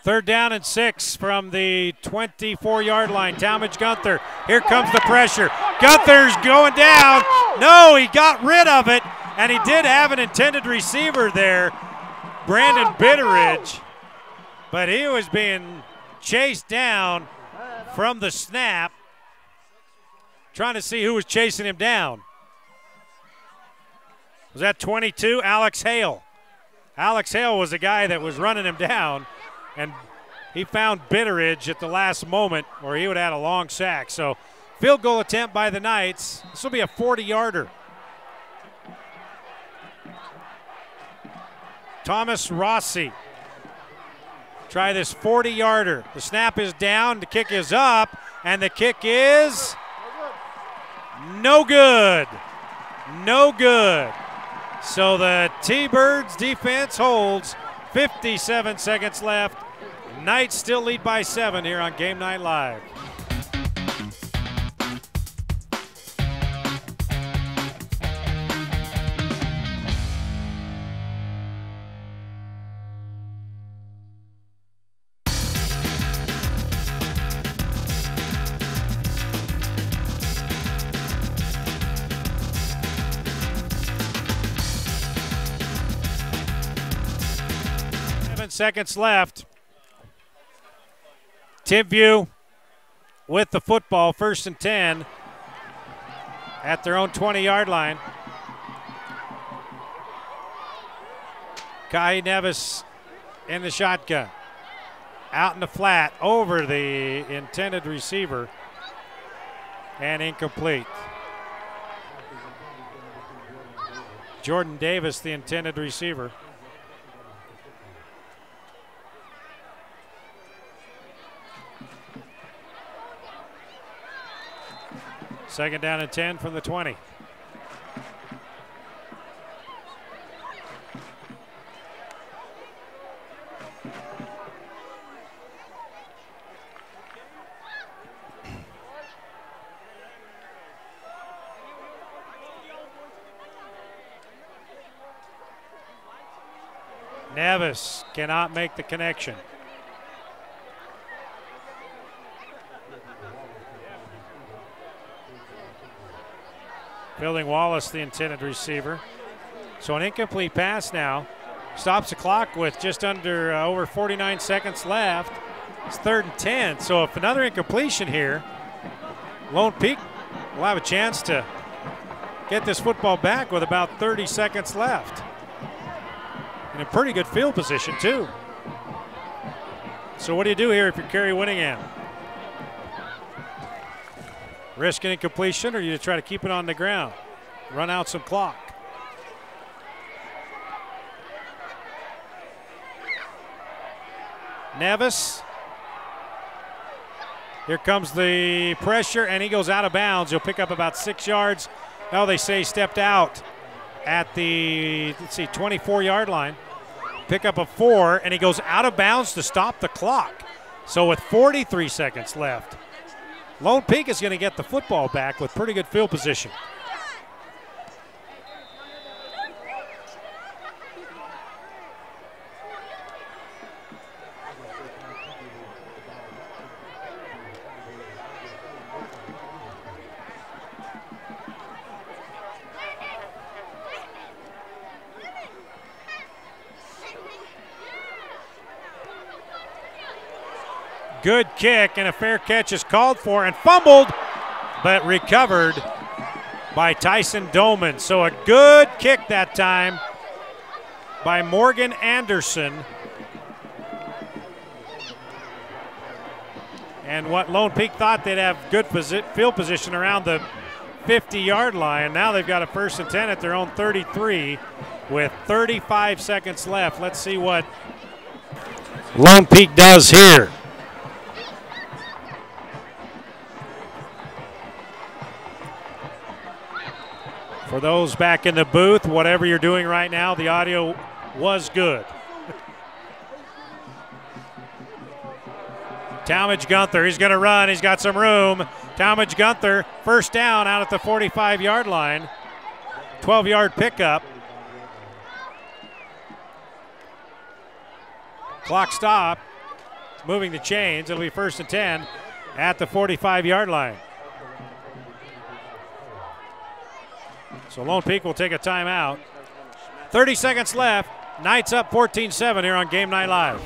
Third down and 6 from the 24-yard line. Talmadge Gunther. Here comes the pressure. Gunther's going down. No, he got rid of it, and he did have an intended receiver there, Brandon Bitteridge, but he was being chased down from the snap, trying to see who was chasing him down. Was that 22? Alex Hale. Alex Hale was the guy that was running him down, and he found Bitteridge at the last moment, or he would have had a long sack. So field goal attempt by the Knights. This will be a 40-yarder. Thomas Rossi. Try this 40-yarder. The snap is down, the kick is up, and the kick is no good. No good. So the T-Birds defense holds. 57 seconds left. Knights still lead by 7 here on Game Night Live. Seconds left. Timpview with the football, 1st and 10 at their own 20-yard line. Kai Nevis in the shotgun. Out in the flat, over the intended receiver, and incomplete. Jordan Davis, the intended receiver. Second down and 10 from the 20. Nevis cannot make the connection. Fielding Wallace, the intended receiver. So an incomplete pass now. Stops the clock with just under over 49 seconds left. It's 3rd and 10. So if another incompletion here, Lone Peak will have a chance to get this football back with about 30 seconds left. In a pretty good field position, too. So what do you do here if you're Kerry Winningham? Risk an incompletion, or you try to keep it on the ground? Run out some clock. Nevis. Here comes the pressure, and he goes out of bounds. He'll pick up about 6 yards. Now they say stepped out at the, 24-yard line. Pick up a 4, and he goes out of bounds to stop the clock. So with 43 seconds left, Lone Peak is going to get the football back with pretty good field position. Good kick, and a fair catch is called for and fumbled, but recovered by Tyson Doman. So a good kick that time by Morgan Anderson. And what Lone Peak thought they'd have good field position around the 50-yard line. Now they've got a 1st and 10 at their own 33 with 35 seconds left. Let's see what Lone Peak does here. For those back in the booth, whatever you're doing right now, the audio was good. Talmadge Gunther, he's going to run. He's got some room. Talmadge Gunther, 1st down out at the 45-yard line. 12-yard pickup. Clock stop. Moving the chains. It'll be 1st and 10 at the 45-yard line. So Lone Peak will take a timeout. 30 seconds left. Knights up 14-7 here on Game Night Live.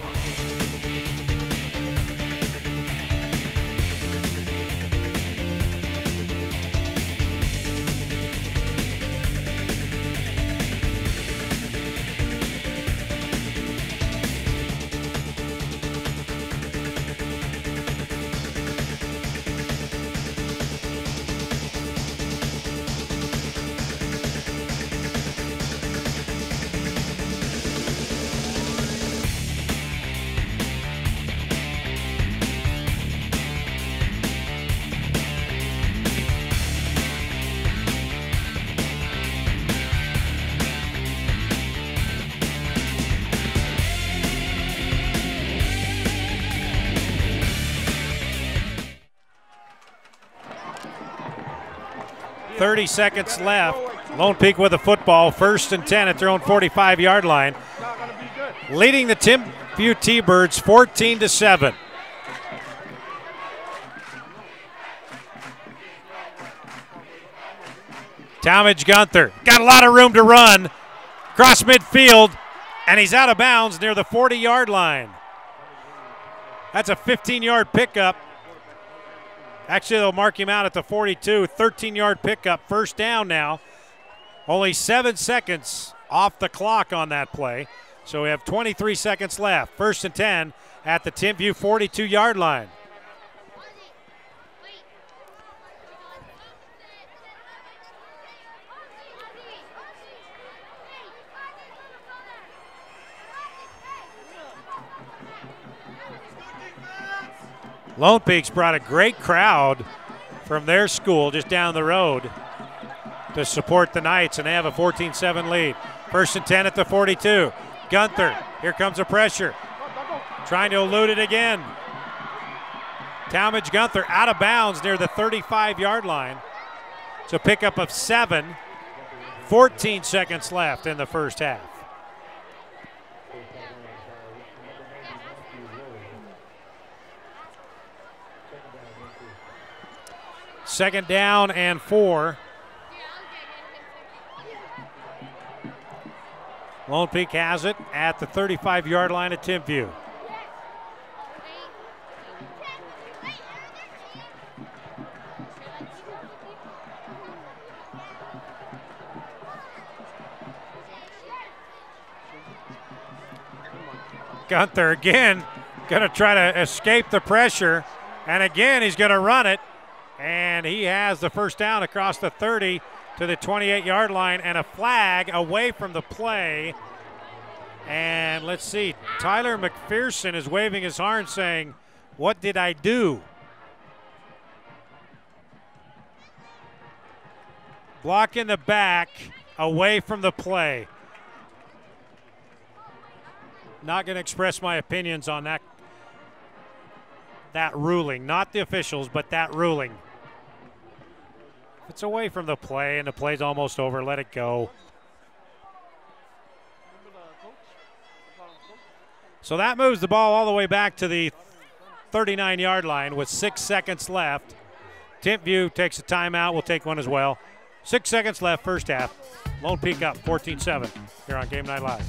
.30 seconds left. Lone Peak with the football, 1st and 10 at their own 45-yard line. Leading the Timpview T-Birds 14-7. Talmadge Gunther got a lot of room to run. Cross midfield, and he's out of bounds near the 40-yard line. That's a 15-yard pickup. Actually, they'll mark him out at the 42. 13-yard pickup. First down now. Only 7 seconds off the clock on that play. So we have 23 seconds left. 1st and 10 at the Timpview 42-yard line. Lone Peak's brought a great crowd from their school just down the road to support the Knights, and they have a 14-7 lead. 1st and 10 at the 42. Gunther, here comes the pressure. Trying to elude it again. Talmadge Gunther out of bounds near the 35-yard line. It's a pickup of 7. 14 seconds left in the first half. Second down and 4. Lone Peak has it at the 35-yard line at Timpview. Gunther again going to try to escape the pressure, and again he's going to run it, and he has the first down across the 30 to the 28-yard line, and a flag away from the play. And let's see, Tyler McPherson is waving his horn saying, "What did I do?" Block in the back, away from the play. Not going to express my opinions on that ruling. Not the officials, but that ruling. If it's away from the play and the play's almost over, let it go. So that moves the ball all the way back to the 39-yard line with 6 seconds left. Timpview takes a timeout. We'll take one as well. 6 seconds left, first half. Lone Peak up 14-7 here on Game Night Live.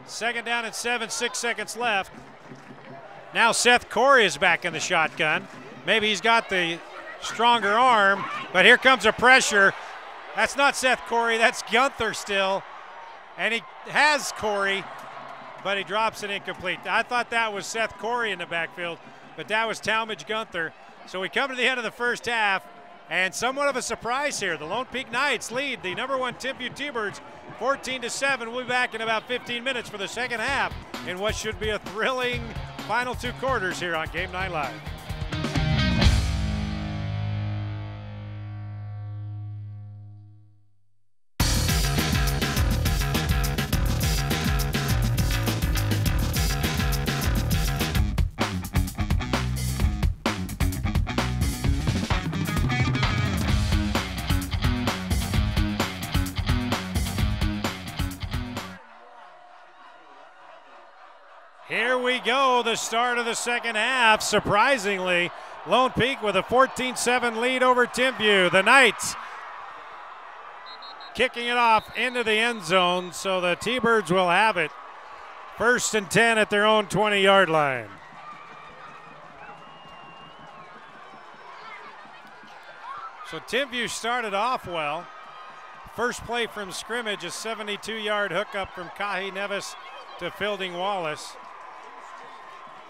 Second down and 7, 6 seconds left. Now Seth Corey is back in the shotgun. Maybe he's got the stronger arm, but here comes a pressure. That's not Seth Corey, that's Gunther still. And he has Corey, but he drops it incomplete. I thought that was Seth Corey in the backfield, but that was Talmadge Gunther. So we come to the end of the first half, and somewhat of a surprise here. The Lone Peak Knights lead the #1 Timpview T-Birds 14-7. We'll be back in about 15 minutes for the second half in what should be a thrilling final 2 quarters here on Game Night Live. Here we go, the start of the second half. Surprisingly, Lone Peak with a 14-7 lead over Timpview. The Knights kicking it off into the end zone, so the T-Birds will have it. 1st and 10 at their own 20-yard line. So Timpview started off well. First play from scrimmage, a 72-yard hookup from Kahi Nevis to Fielding Wallace.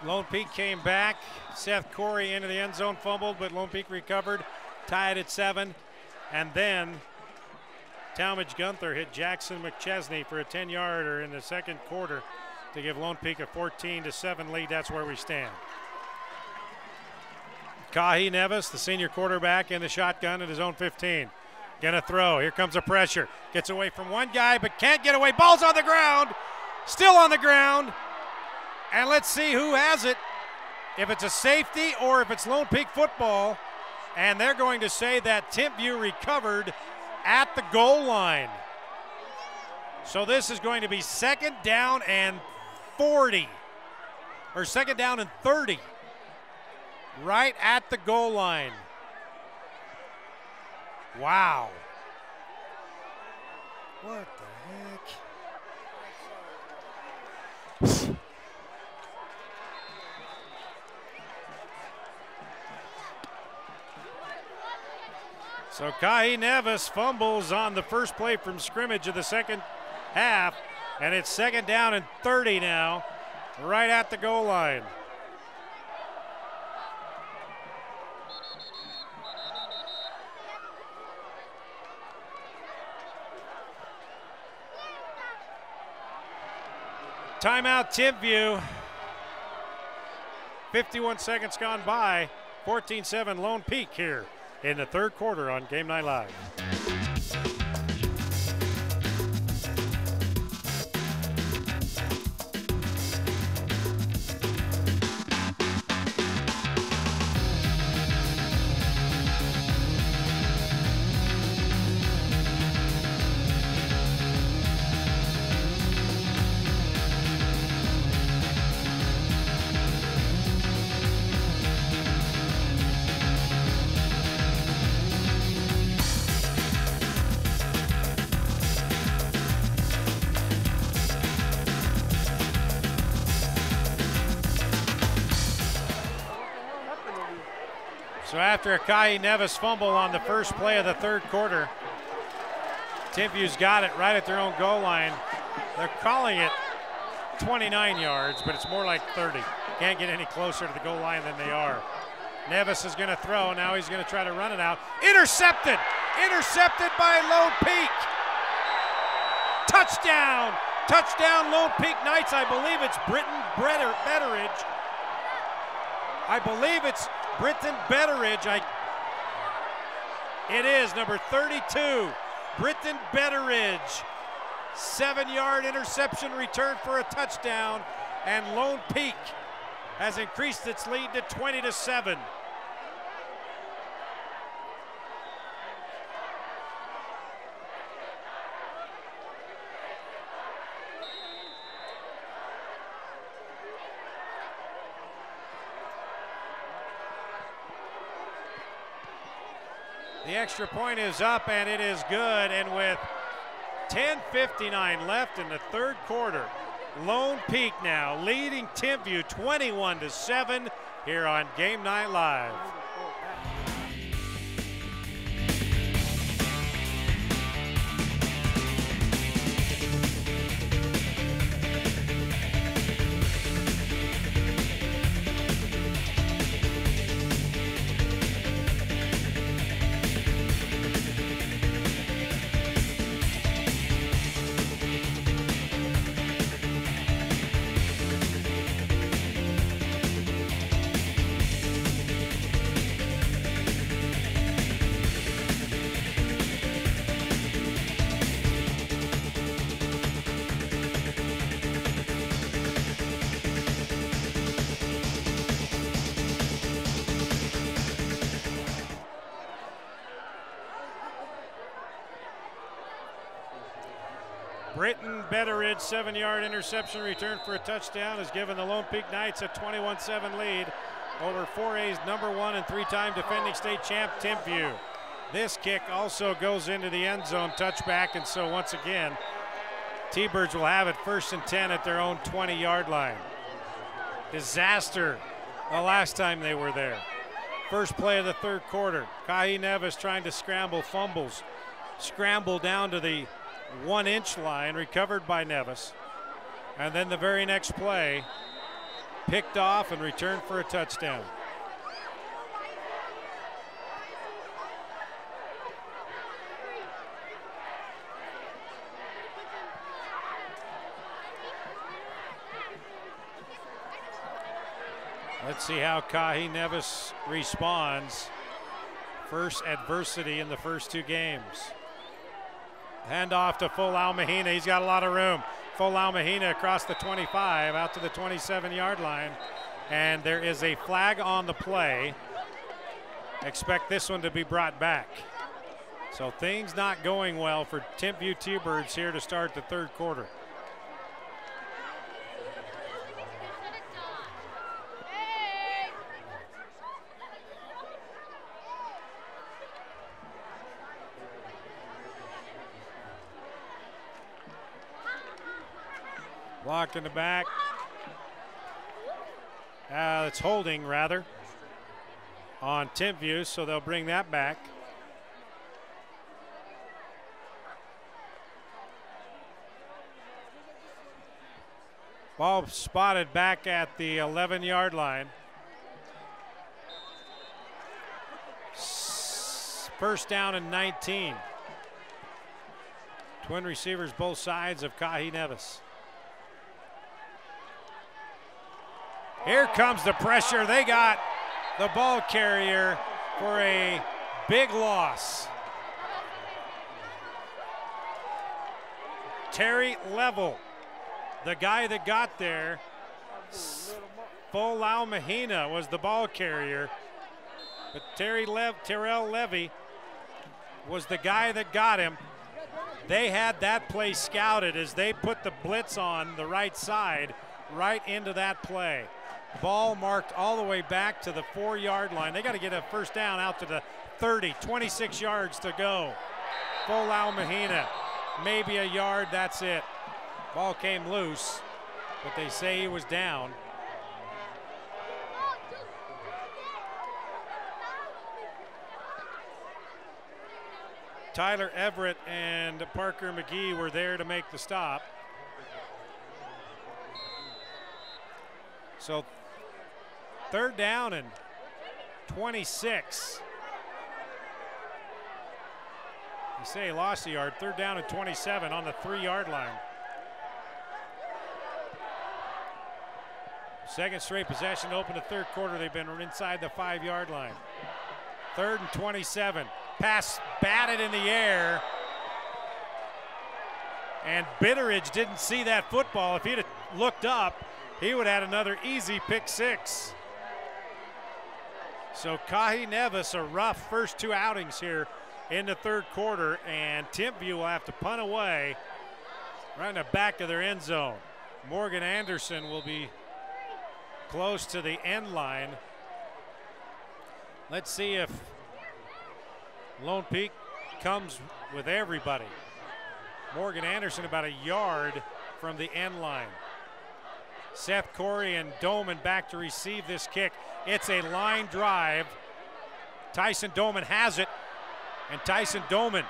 Lone Peak came back. Seth Corey into the end zone, fumbled, but Lone Peak recovered, tied at 7. And then Talmadge Gunther hit Jackson McChesney for a 10-yarder in the second quarter to give Lone Peak a 14-7 lead. That's where we stand. Kahi Nevis, the senior quarterback, in the shotgun at his own 15. Gonna throw. Here comes a pressure. Gets away from one guy, but can't get away. Ball's on the ground. Still on the ground. And let's see who has it. If it's a safety or if it's Lone Peak football. And they're going to say that Timpview recovered at the goal line. So this is going to be 2nd down and 40. Or 2nd down and 30. Right at the goal line. Wow. What the heck? So Kahi Nevis fumbles on the first play from scrimmage of the second half, and it's 2nd down and 30 now, right at the goal line. Timeout Timpview. 51 seconds gone by. 14-7 Lone Peak here in the third quarter on Game Night Live. So after a Kahi Nevis fumble on the first play of the third quarter, Timpview's got it right at their own goal line. They're calling it 29 yards, but it's more like 30. Can't get any closer to the goal line than they are. Nevis is going to throw. Now he's going to try to run it out. Intercepted! Intercepted by Lone Peak! Touchdown! Touchdown Lone Peak Knights. I believe it's Britton Betteridge. I believe it's Britton Betteridge. It is number 32, Britton Betteridge. 7-yard interception return for a touchdown, and Lone Peak has increased its lead to 20-7. The extra point is up, and it is good. And with 10:59 left in the third quarter, Lone Peak now leading Timpview 21-7 here on Game Night Live. Britton Betteridge, 7-yard interception return for a touchdown has given the Lone Peak Knights a 21-7 lead over 4A's #1 and 3-time defending state champ Timpview. This kick also goes into the end zone, touchback, and so once again, T-Birds will have it 1st and 10 at their own 20-yard line. Disaster the last time they were there. First play of the third quarter, Kahi Nevis trying to scramble, fumbles, scramble down to the 1-inch line, recovered by Nevis. And then the very next play, picked off and returned for a touchdown. Let's see how Kahi Nevis responds. First adversity in the first two games. Handoff to Folau Mahina. He's got a lot of room. Folau Mahina across the 25 out to the 27-yard line. And there is a flag on the play. Expect this one to be brought back. So things not going well for Timpview T-Birds here to start the third quarter. Blocked in the back. It's holding, rather, on Timpview, so they'll bring that back. Ball spotted back at the 11-yard line. First down and 19. Twin receivers both sides of Kahi Nevis. Here comes the pressure. They got the ball carrier for a big loss. Terry Level, the guy that got there. Folau Mahina was the ball carrier, but Terrell Levy was the guy that got him. They had that play scouted as they put the blitz on the right side right into that play. Ball marked all the way back to the 4-yard line. They got to get a first down out to the 30, 26 yards to go. Folau Mahina, maybe a yard, that's it. Ball came loose, but they say he was down. Tyler Everett and Parker McGee were there to make the stop. So third down and 26. You say he lost a yard. Third down and 27 on the 3-yard line. Second straight possession to open the third quarter. They've been inside the 5-yard line. Third and 27. Pass batted in the air. And Bitteridge didn't see that football. If he'd have looked up, he would have had another easy pick 6. So Kahi Nevis, a rough first 2 outings here in the third quarter, and Timpview will have to punt away right in the back of their end zone. Morgan Anderson will be close to the end line. Let's see if Lone Peak comes with everybody. Morgan Anderson about a yard from the end line. Seth Corey and Doman back to receive this kick. It's a line drive. Tyson Doman has it. And Tyson Doman,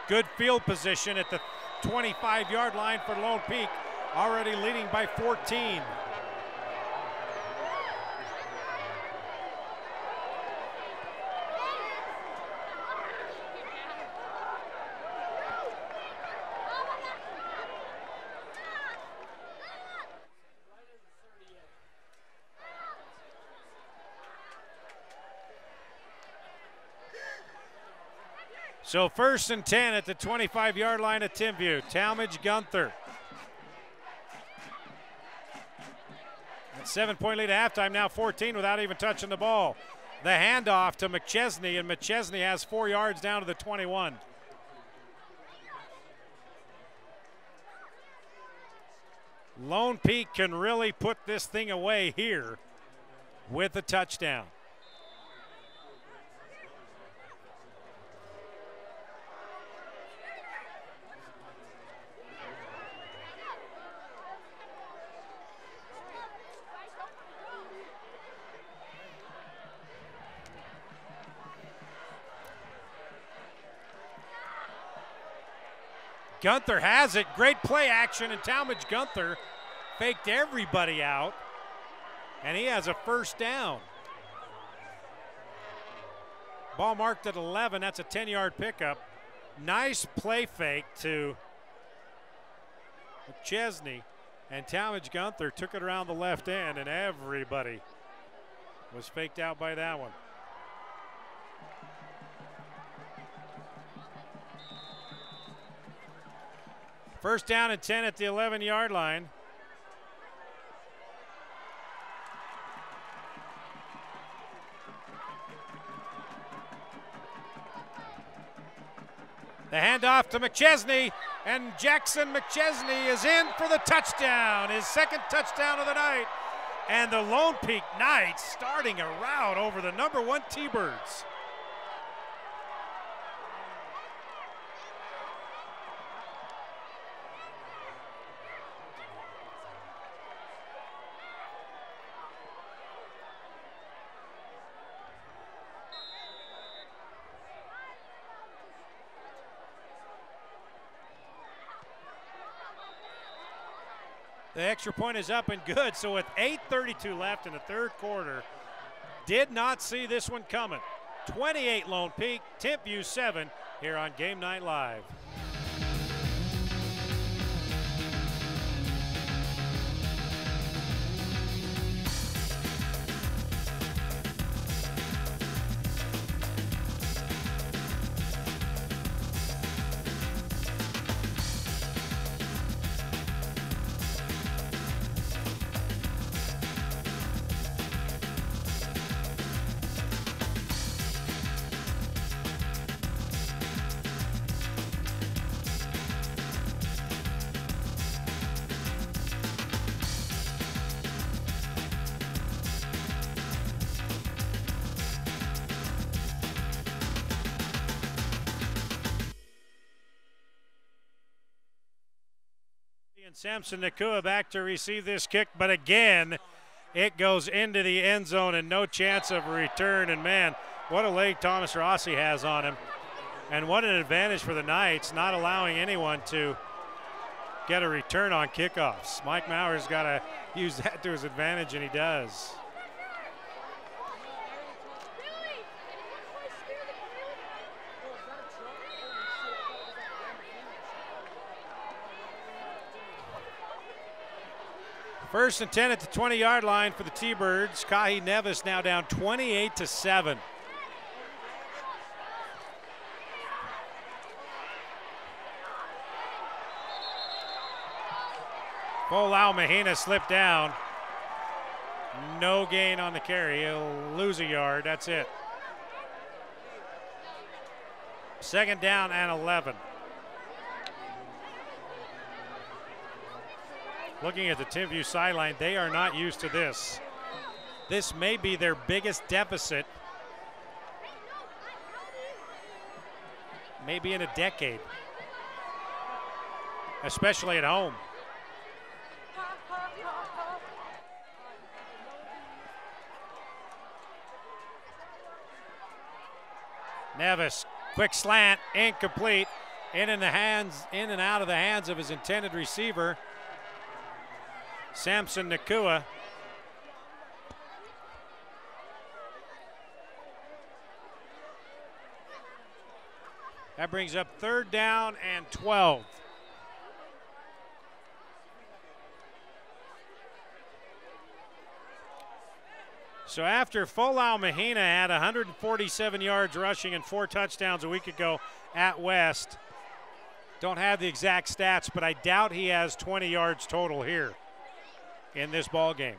good field position at the 25-yard line for Lone Peak, already leading by 14. So first and 10 at the 25-yard line at Timpview. Talmadge Gunther. 7-point lead at halftime, now 14 without even touching the ball. The handoff to McChesney, and McChesney has 4 yards down to the 21. Lone Peak can really put this thing away here with a touchdown. Gunther has it. Great play action, and Talmadge Gunther faked everybody out and he has a first down. Ball marked at 11. That's a 10-yard pickup. Nice play fake to McChesney, and Talmadge Gunther took it around the left end, and everybody was faked out by that one. First down and 10 at the 11-yard line. The handoff to McChesney, and Jackson McChesney is in for the touchdown, his second touchdown of the night. And the Lone Peak Knights starting a rout over the #1 T-Birds. The extra point is up and good, so with 8:32 left in the third quarter, did not see this one coming. 28 Lone Peak, Timpview 7 here on Game Night Live. Samson Nakua back to receive this kick, but again, it goes into the end zone and no chance of a return. And man, what a leg Thomas Rossi has on him. And what an advantage for the Knights, not allowing anyone to get a return on kickoffs. Mike Mauer's got to use that to his advantage, and he does. First and 10 at the 20-yard line for the T-Birds. Kahi Nevis now down 28-7. Folau Mahina slipped down. No gain on the carry. He'll lose a yard. That's it. Second down and 11. Looking at the Timpview sideline, they are not used to this. This may be their biggest deficit, maybe in a decade, especially at home. Nevis, quick slant, incomplete, in and out of the hands of his intended receiver, Samson Nakua. That brings up third down and 12. So after Folau Mahina had 147 yards rushing and 4 touchdowns a week ago at West, don't have the exact stats, but I doubt he has 20 yards total here in this ball game.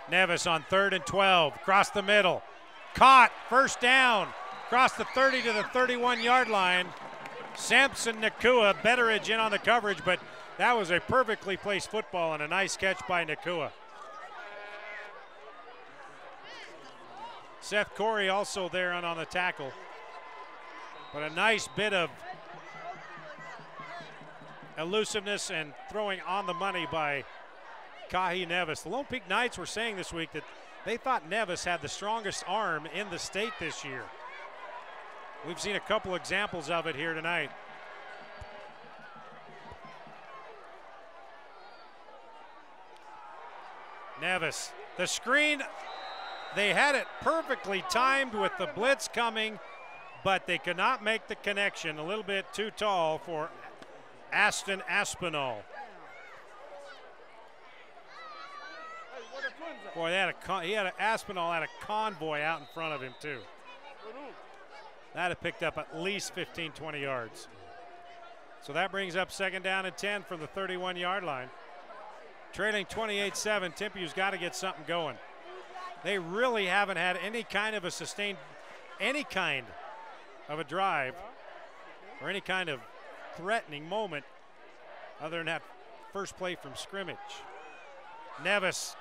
Nevis on 3rd and 12, across the middle. Caught, first down, across the 30 to the 31-yard line. Samson Nakua, Betteridge in on the coverage, but that was a perfectly placed football and a nice catch by Nakua. Seth Corey also there on the tackle. But a nice bit of elusiveness and throwing on the money by Kahi Nevis. The Lone Peak Knights were saying this week that they thought Nevis had the strongest arm in the state this year. We've seen a couple examples of it here tonight. Nevis, the screen, they had it perfectly timed with the blitz coming, but they could not make the connection. A little bit too tall for Aston Aspinall. Boy, Aspinall had a convoy out in front of him too. That had picked up at least 15, 20 yards. So that brings up 2nd down and 10 from the 31-yard line. Trailing 28-7, Timpview's got to get something going. They really haven't had any kind of a sustained, any kind of a drive or any kind of threatening moment other than that first play from scrimmage. Nevis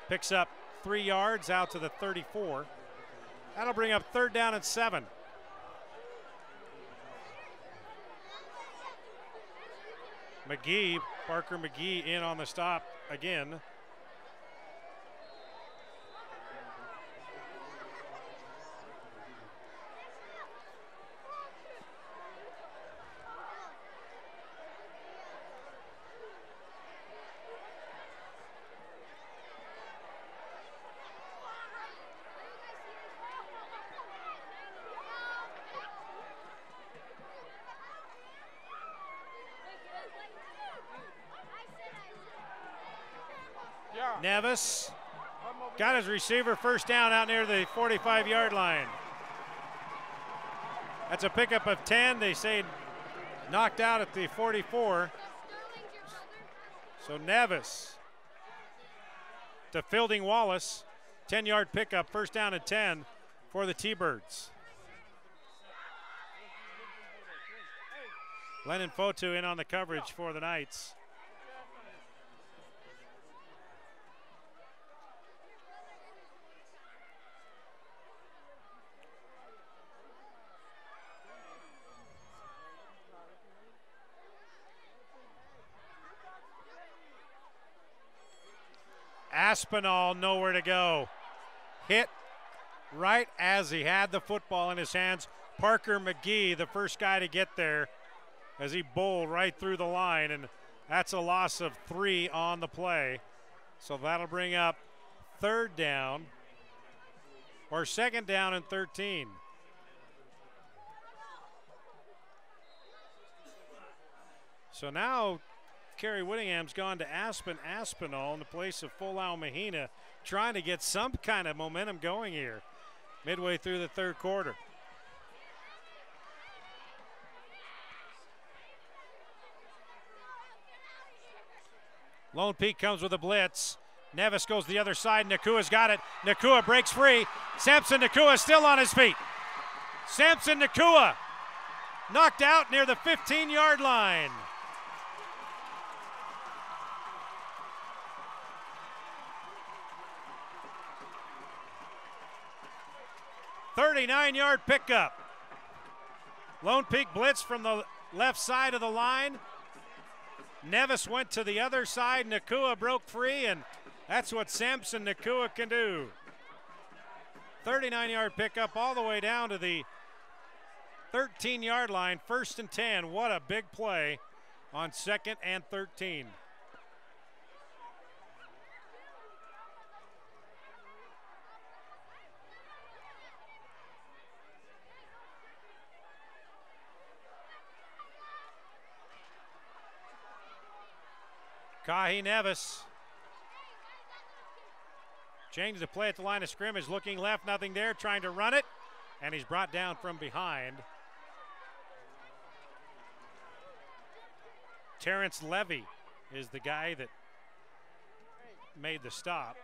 picks up 3 yards out to the 34. That'll bring up 3rd down and 7. McGee, Parker McGee in on the stop again. Nevis got his receiver, 1st down out near the 45-yard line. That's a pickup of 10. They say knocked out at the 44. So Nevis to Fielding Wallace, 10-yard pickup, 1st down and 10 for the T-Birds. Lennon Fotu in on the coverage for the Knights. Aspinall nowhere to go. Hit right as he had the football in his hands. Parker McGee, the first guy to get there as he bowled right through the line, and that's a loss of 3 on the play. So that'll bring up 3rd down, or 2nd down and 13. So now Kerry Whittingham's gone to Aspinall in the place of Folau Mahina, trying to get some kind of momentum going here midway through the 3rd quarter. Lone Peak comes with a blitz. Nevis goes the other side. Nakua's got it. Nakua breaks free. Samson Nakua still on his feet. Samson Nakua knocked out near the 15-yard line. 39-yard pickup. Lone Peak blitz from the left side of the line. Nevis went to the other side. Nakua broke free, and that's what Samson Nakua can do. 39-yard pickup all the way down to the 13-yard line. 1st and 10. What a big play on 2nd and 13. Kahi Nevis changes the play at the line of scrimmage, looking left, nothing there, trying to run it, and he's brought down from behind. Terrence Levy is the guy that made the stop.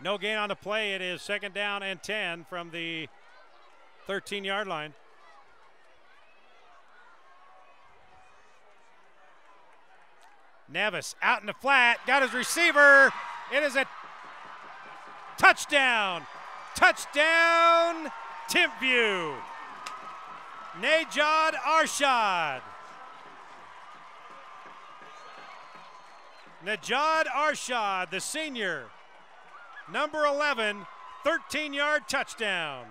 No gain on the play. It is 2nd down and 10 from the 13-yard line. Nevis out in the flat, got his receiver. It is a touchdown. Touchdown, Timpview. Najad Arshad. Najad Arshad, the senior, number 11, 13-yard touchdown.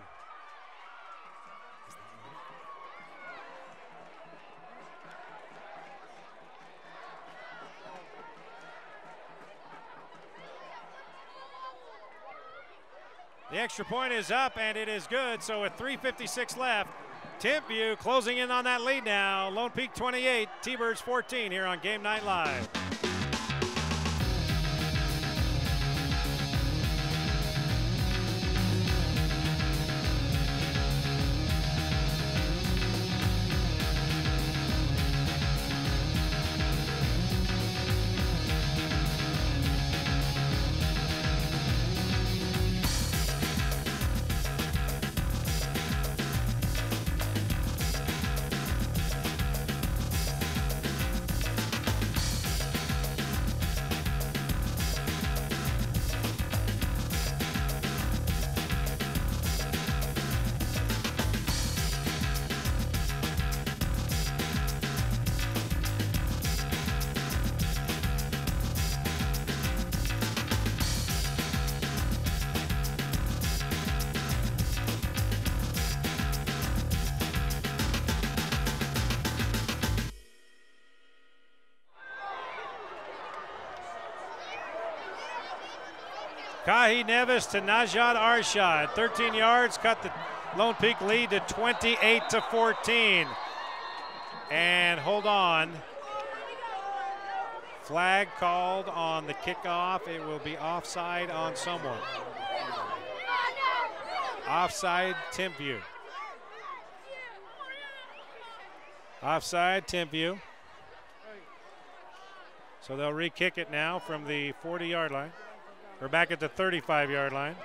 The extra point is up, and it is good. So with 3:56 left, Timpview closing in on that lead now. Lone Peak 28, T-Birds 14 here on Game Night Live. Kahi Nevis to Najad Arshad. 13 yards, cut the Lone Peak lead to 28-14. And hold on. Flag called on the kickoff. It will be offside on someone. Offside Timpview. Offside Timpview. So they'll re-kick it now from the 40-yard line. We're back at the 35-yard line.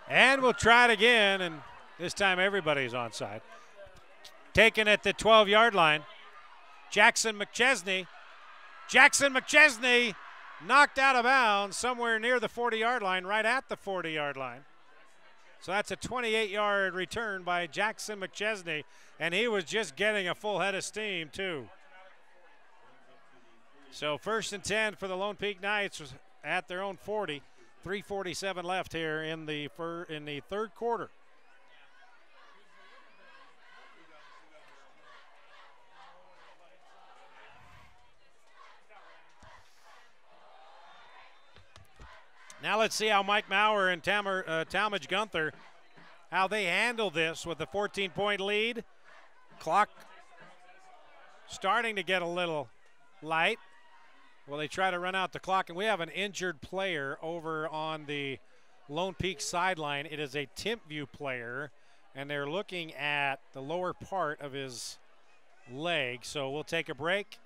And we'll try it again, and this time everybody's onside. Taken at the 12-yard line. Jackson McChesney. Jackson McChesney knocked out of bounds somewhere near the 40-yard line, right at the 40-yard line. So that's a 28-yard return by Jackson McChesney, and he was just getting a full head of steam, too. So 1st and 10 for the Lone Peak Knights was at their own 40. 3:47 left here in the third quarter. Now let's see how Mike Maurer and Talmadge Gunther, how they handle this with a 14-point lead. Clock starting to get a little light. Well, they try to run out the clock, and we have an injured player over on the Lone Peak sideline. It is a Timpview player, and they're looking at the lower part of his leg. So we'll take a break.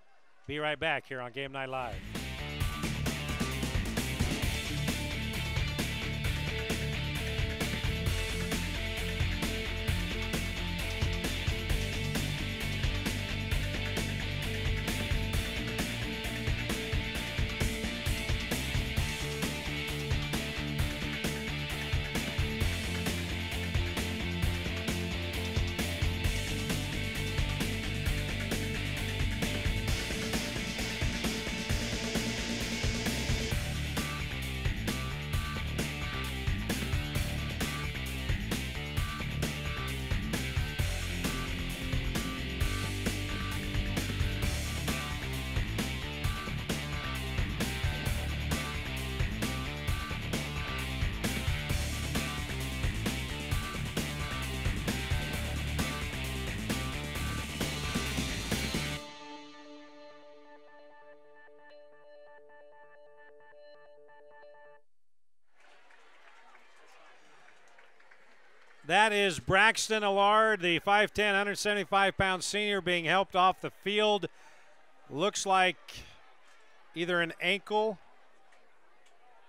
Be right back here on Game Night Live. That is Braxton Allard, the 5'10", 175-pound senior, being helped off the field. Looks like either an ankle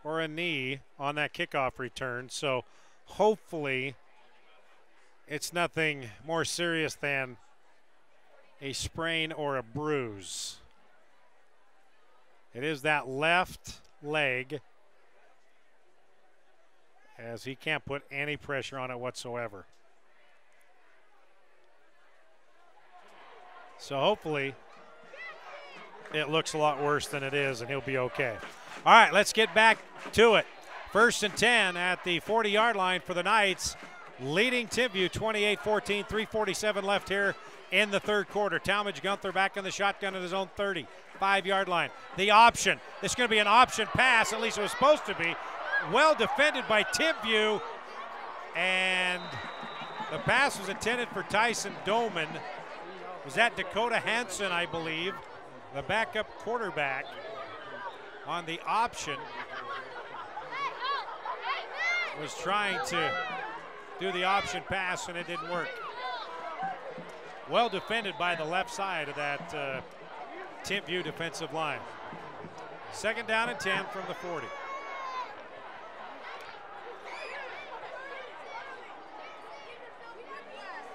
or a knee on that kickoff return. So hopefully it's nothing more serious than a sprain or a bruise. It is that left leg, as he can't put any pressure on it whatsoever. So hopefully it looks a lot worse than it is and he'll be okay. All right, let's get back to it. 1st and 10 at the 40-yard line for the Knights, leading Timpview 28-14, 3:47 left here in the third quarter. Talmadge Gunther back in the shotgun at his own 35-yard line. The option. This is going to be an option pass, at least it was supposed to be. Well defended by Timpview, and the pass was intended for Tyson Doman. Was that Dakota Hansen, I believe, the backup quarterback on the option, was trying to do the option pass and it didn't work. Well defended by the left side of that Timpview defensive line. 2nd down and 10 from the 40.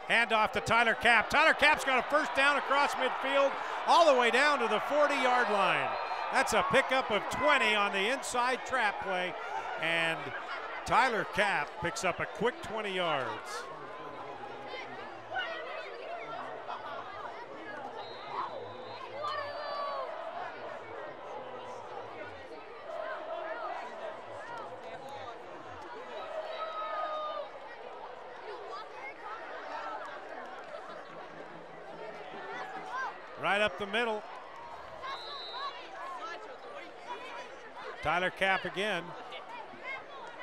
Handoff to Tyler Kapp. Tyler Kapp's got a 1st down across midfield all the way down to the 40-yard line. That's a pickup of 20 on the inside trap play, and Tyler Kapp picks up a quick 20 yards. Right up the middle. Tyler Kapp again,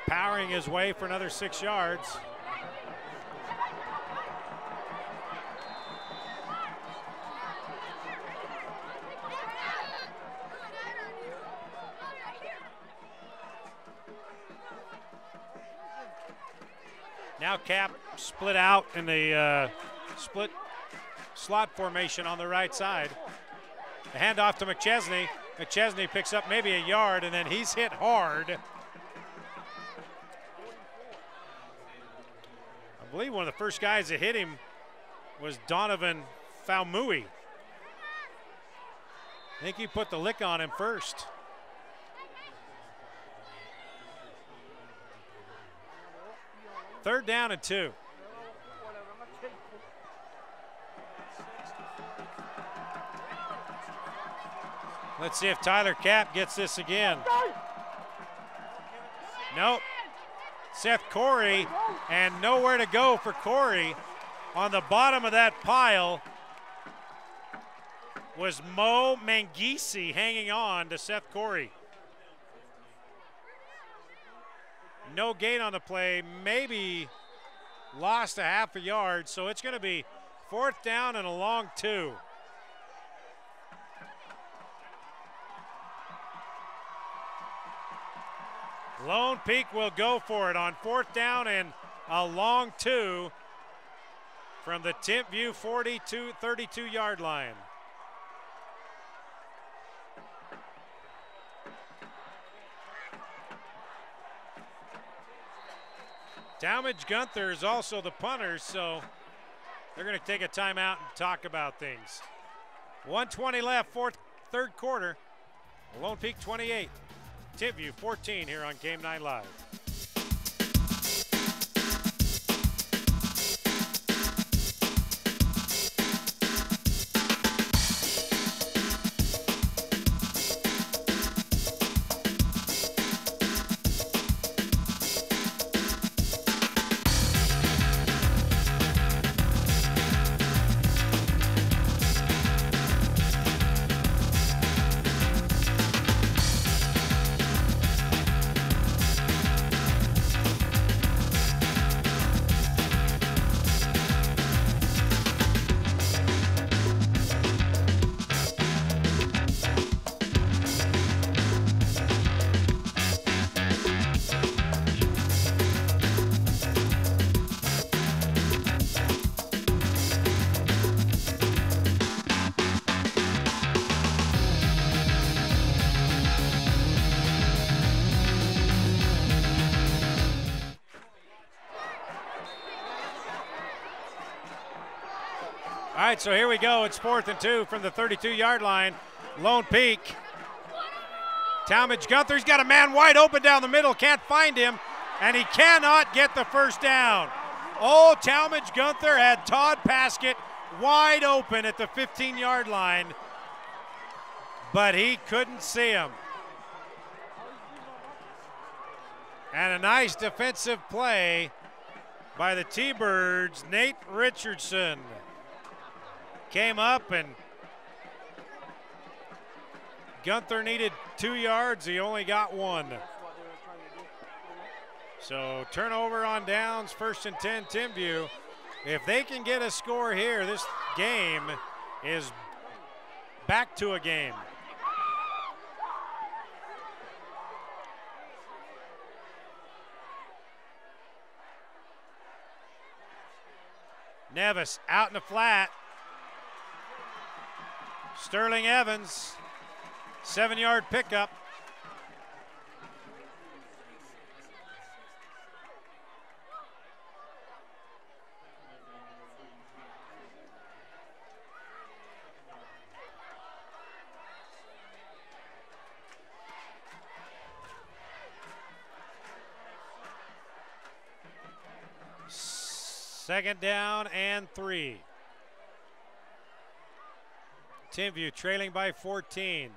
powering his way for another 6 yards. Now Kapp split out in the split slot formation on the right side. The handoff to McChesney. McChesney picks up maybe a yard, and then he's hit hard. I believe one of the first guys that hit him was Donovan Faumui. I think he put the lick on him first. Third down and 2. Let's see if Tyler Kapp gets this again. Nope. Seth Corey, and nowhere to go for Corey. On the bottom of that pile was Mo Mangisi hanging on to Seth Corey. No gain on the play, maybe lost a half a yard, so it's going to be 4th down and a long 2. Lone Peak will go for it on 4th down and a long 2 from the Timpview 32-yard line. Talmadge Gunther is also the punter, so they're going to take a timeout and talk about things. 1:20 left, third quarter. Lone Peak 28. Timpview 14 here on Game 9 Live. All right, so here we go. It's 4th and 2 from the 32-yard line. Lone Peak. Talmadge Gunther's got a man wide open down the middle, can't find him, and he cannot get the first down. Oh, Talmadge Gunther had Todd Paskett wide open at the 15-yard line, but he couldn't see him. And a nice defensive play by the T-Birds. Nate Richardson came up, and Gunther needed 2 yards. He only got 1. So turnover on downs, 1st and 10, Timpview. If they can get a score here, this game is back to a game. Nevis out in the flat. Sterling Evans, 7-yard pickup. Second down and 3. Timpview trailing by 14.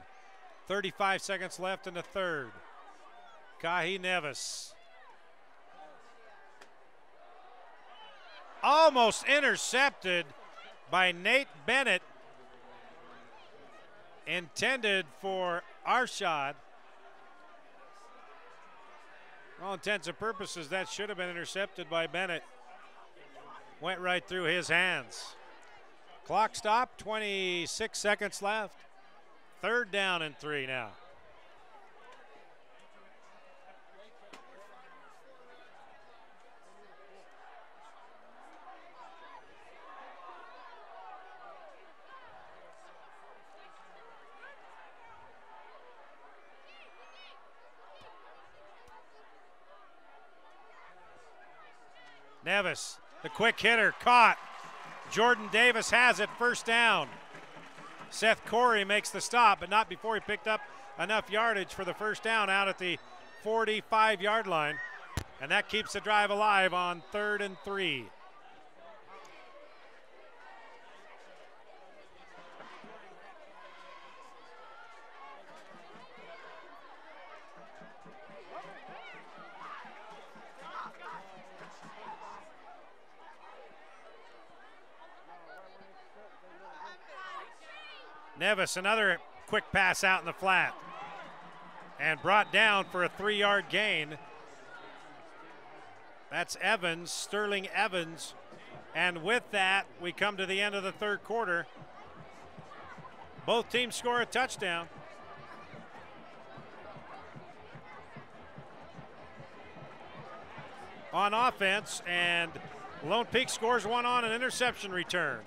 35 seconds left in the third. Kahi Nevis. Almost intercepted by Nate Bennett. Intended for Arshad. For all intents and purposes, that should have been intercepted by Bennett. Went right through his hands. Clock stopped, 26 seconds left. 3rd down and 3 now. Nevis, the quick hitter, caught. Jordan Davis has it, 1st down. Seth Corey makes the stop, but not before he picked up enough yardage for the 1st down out at the 45-yard line. And that keeps the drive alive on 3rd and 3. Nevis, another quick pass out in the flat and brought down for a 3-yard gain. That's Evans, Sterling Evans. And with that, we come to the end of the 3rd quarter. Both teams score a touchdown. On offense, and Lone Peak scores 1 on an interception return.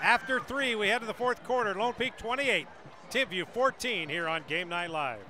After 3, we head to the 4th quarter. Lone Peak 28, Timpview 14 here on Game Night Live.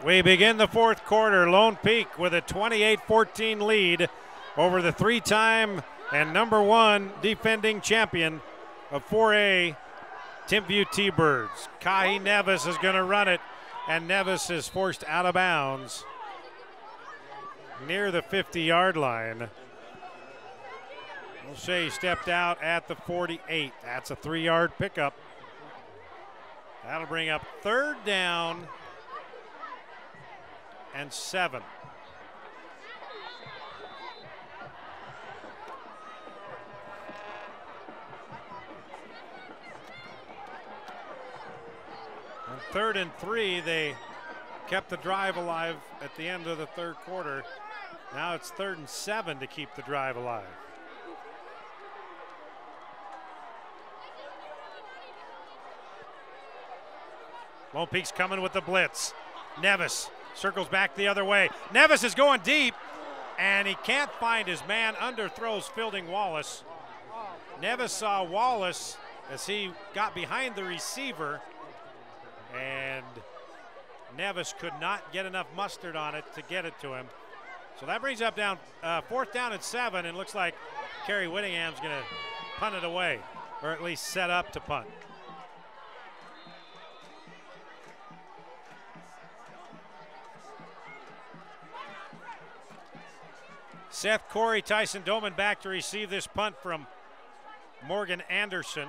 We begin the 4th quarter. Lone Peak with a 28-14 lead over the 3-time and #1 defending champion of 4A, Timpview T-Birds. Kahi Nevis is going to run it and Nevis is forced out of bounds near the 50-yard line. O'Shea stepped out at the 48. That's a 3-yard pickup. That'll bring up 3rd down and 7. On 3rd and 3, they kept the drive alive at the end of the 3rd quarter. Now it's 3rd and 7 to keep the drive alive. Lone Peak's coming with the blitz. Nevis circles back the other way. Nevis is going deep, and he can't find his man. Underthrows Fielding Wallace. Nevis saw Wallace as he got behind the receiver, and Nevis could not get enough mustard on it to get it to him. So that brings up 4th down and 7, and looks like Kerry Whittingham's going to punt it away, or at least set up to punt. Seth Corey, Tyson Doman back to receive this punt from Morgan Anderson.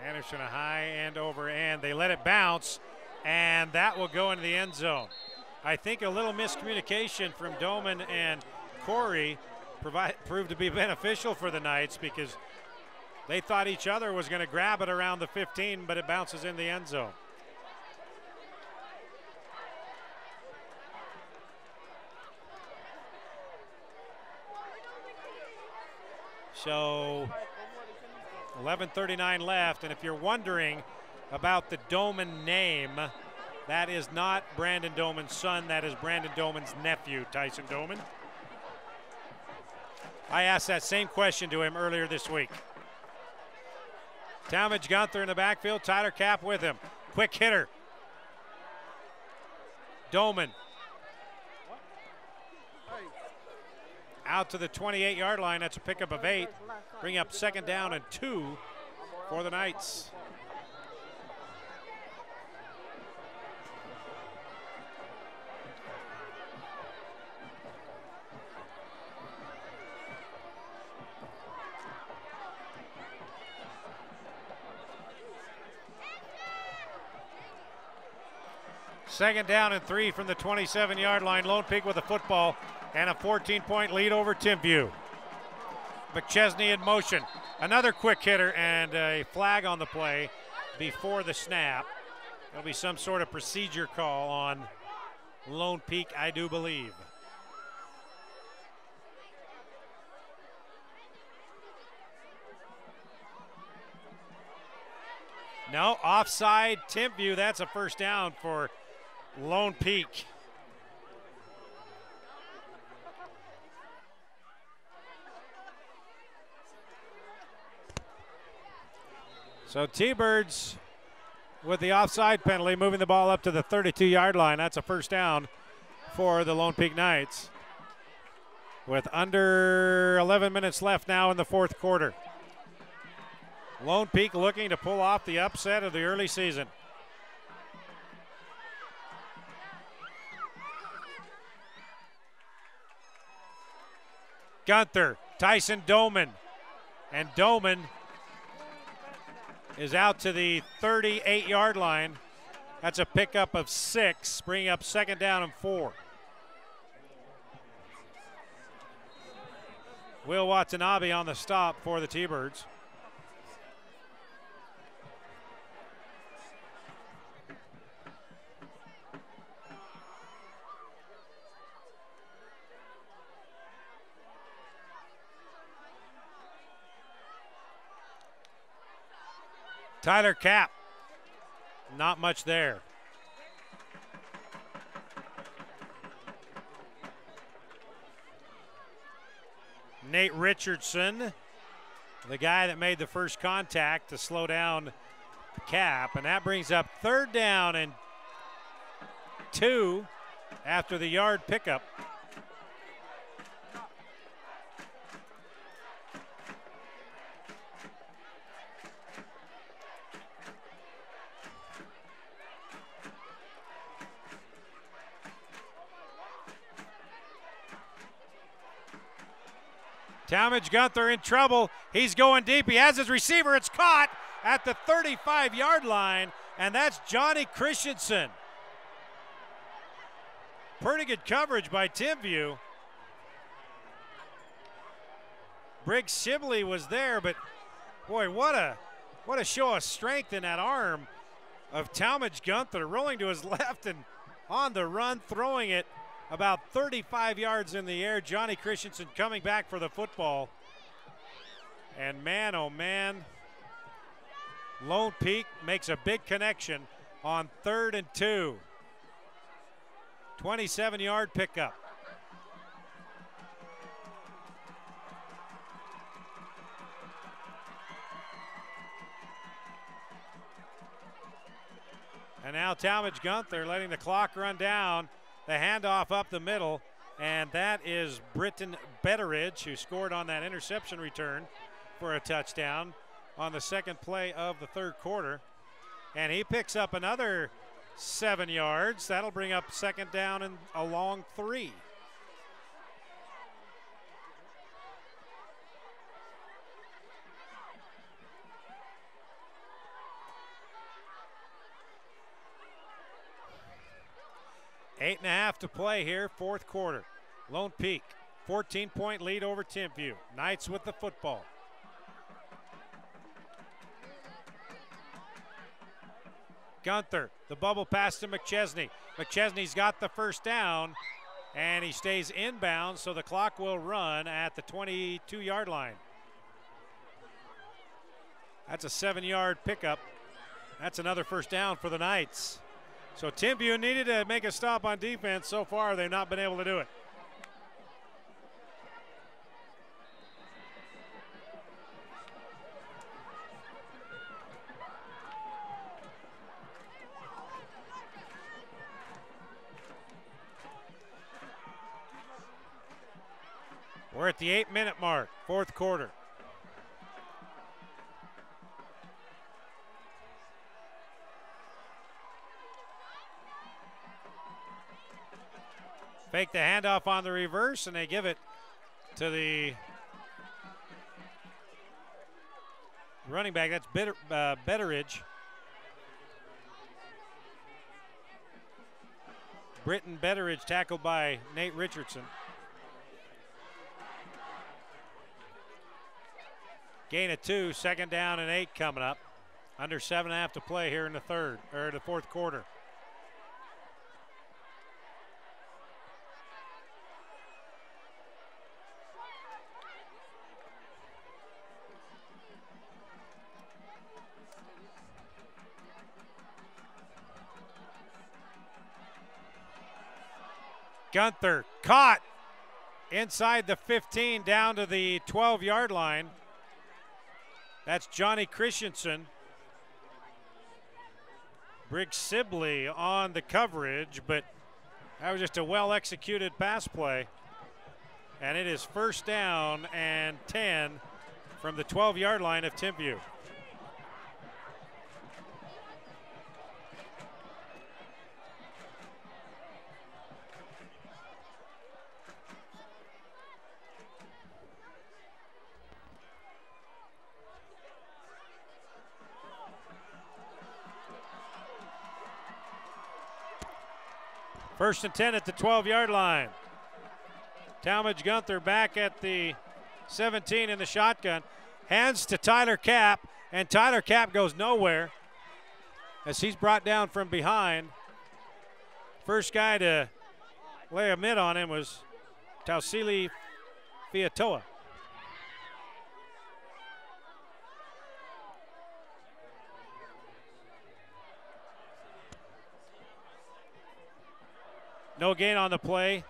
Anderson a high end over end. They let it bounce, and that will go into the end zone. I think a little miscommunication from Doman and Corey proved to be beneficial for the Knights, because they thought each other was going to grab it around the 15, but it bounces in the end zone. So 11:39 left, and if you're wondering about the Doman name, that is not Brandon Doman's son, that is Brandon Doman's nephew, Tyson Doman. I asked that same question to him earlier this week. Talmadge Gunther in the backfield, Tyler Kapp with him. Quick hitter. Doman. Out to the 28-yard line. That's a pickup of 8. Bring up 2nd down and 2 for the Knights. Second down and 3 from the 27-yard line. Lone Peak with the football and a 14-point lead over Timpview. McChesney in motion. Another quick hitter and a flag on the play before the snap. There'll be some sort of procedure call on Lone Peak, I do believe. No, offside Timpview. That's a first down for Lone Peak. So T-Birds with the offside penalty, moving the ball up to the 32-yard line. That's a first down for the Lone Peak Knights, with under 11 minutes left now in the 4th quarter. Lone Peak looking to pull off the upset of the early season. Gunther, Tyson Doman, and Doman is out to the 38-yard line. That's a pickup of 6, bringing up 2nd down and 4. Will Watanabe on the stop for the T-Birds. Tyler Kapp, not much there. Nate Richardson, the guy that made the first contact to slow down Kapp, and that brings up 3rd down and 2 after the yard pickup. Talmadge Gunther in trouble. He's going deep. He has his receiver. It's caught at the 35-yard line, and that's Johnny Christensen. Pretty good coverage by Timpview. Briggs Shibley was there, but boy, what a show of strength in that arm of Talmadge Gunther, rolling to his left and on the run, throwing it about 35 yards in the air. Johnny Christensen coming back for the football. And man, oh man, Lone Peak makes a big connection on 3rd and 2. 27-yard pickup. And now Talmadge Gunther letting the clock run down. The handoff up the middle, and that is Britton Betteridge, who scored on that interception return for a touchdown on the second play of the 3rd quarter. And he picks up another 7 yards. That'll bring up 2nd down and a long 3. Eight and a half to play here, 4th quarter. Lone Peak, 14-point lead over Timpview. Knights with the football. Gunther, the bubble pass to McChesney. McChesney's got the first down, and he stays inbound, so the clock will run at the 22-yard line. That's a 7-yard pickup. That's another first down for the Knights. So Timpview needed to make a stop on defense. So far, they've not been able to do it. We're at the 8-minute mark, 4th quarter. Fake the handoff on the reverse, and they give it to the running back. That's Betteridge. Britton Betteridge tackled by Nate Richardson. Gain of 2, 2nd down and 8 coming up. Under 7.5 to play here in the 4th quarter. Gunther caught inside the 15 down to the 12-yard line. That's Johnny Christensen. Briggs Sibley on the coverage, but that was just a well-executed pass play. And it is 1st down and 10 from the 12-yard line of Timpview. First and 10 at the 12-yard line. Talmadge Gunther back at the 17 in the shotgun. Hands to Tyler Kapp, and Tyler Kapp goes nowhere as he's brought down from behind. First guy to lay a mid on him was Tausili Fiatoa. No gain on the play.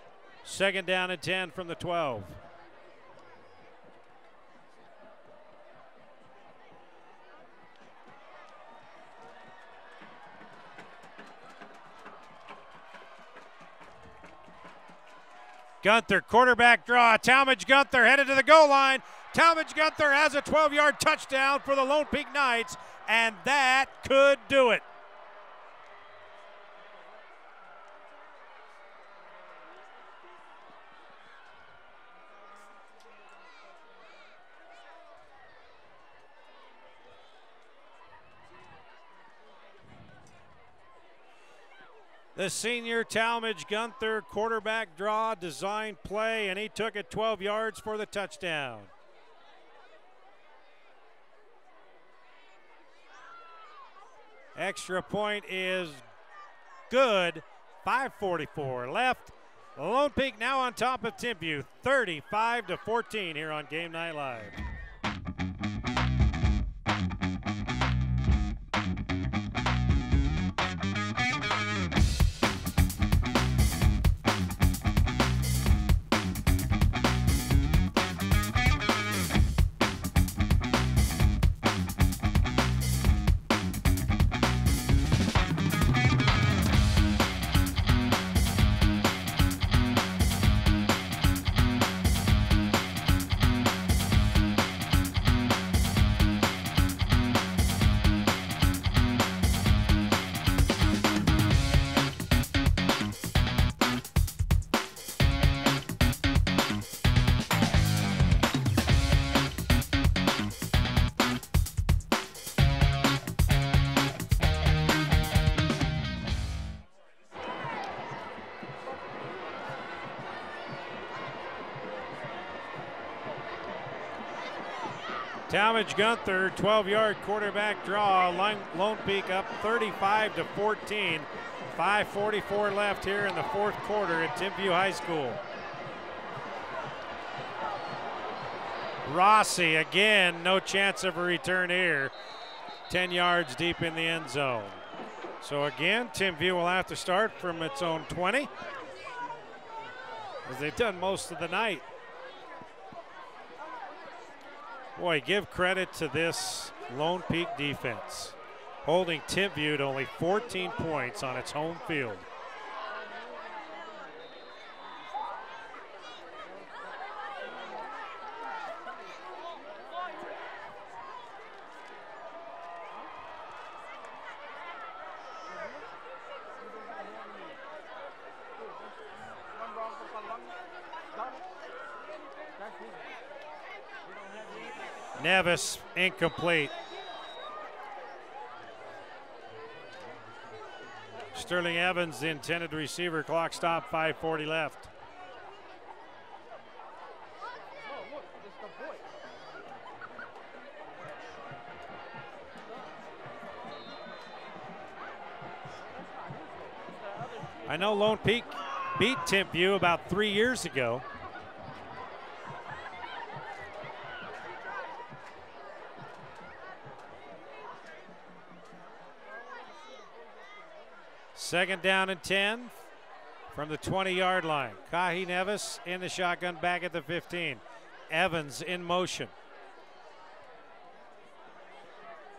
2nd down and 10 from the 12. Gunther, quarterback draw. Talmadge Gunther headed to the goal line. Talmadge Gunther has a 12-yard touchdown for the Lone Peak Knights, and that could do it. The senior Talmadge Gunther quarterback draw, design play, and he took it 12 yards for the touchdown. Extra point is good. 5:44 left. Lone Peak now on top of Timpview, 35-14 here on Game Night Live. Talmadge Gunther, 12-yard quarterback draw. Lone Peak up 35-14. 5:44 left here in the fourth quarter at Timpview High School. Rossi again, no chance of a return here. 10 yards deep in the end zone. So again, Timpview will have to start from its own 20, as they've done most of the night. Boy, give credit to this Lone Peak defense, holding Timpview to only 14 points on its home field. Nevis, incomplete. Sterling Evans, the intended receiver. Clock stop, 5:40 left. I know Lone Peak beat Timpview about 3 years ago. Second down and 10 from the 20-yard line. Kahi Nevis in the shotgun back at the 15. Evans in motion.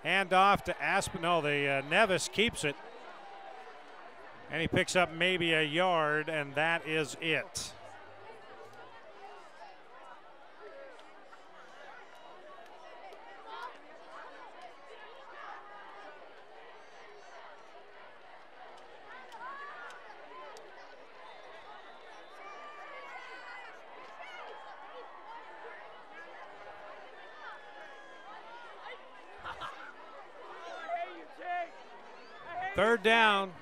Hand off to Aspinall. Nevis keeps it. And he picks up maybe a yard, and that is it. Third down.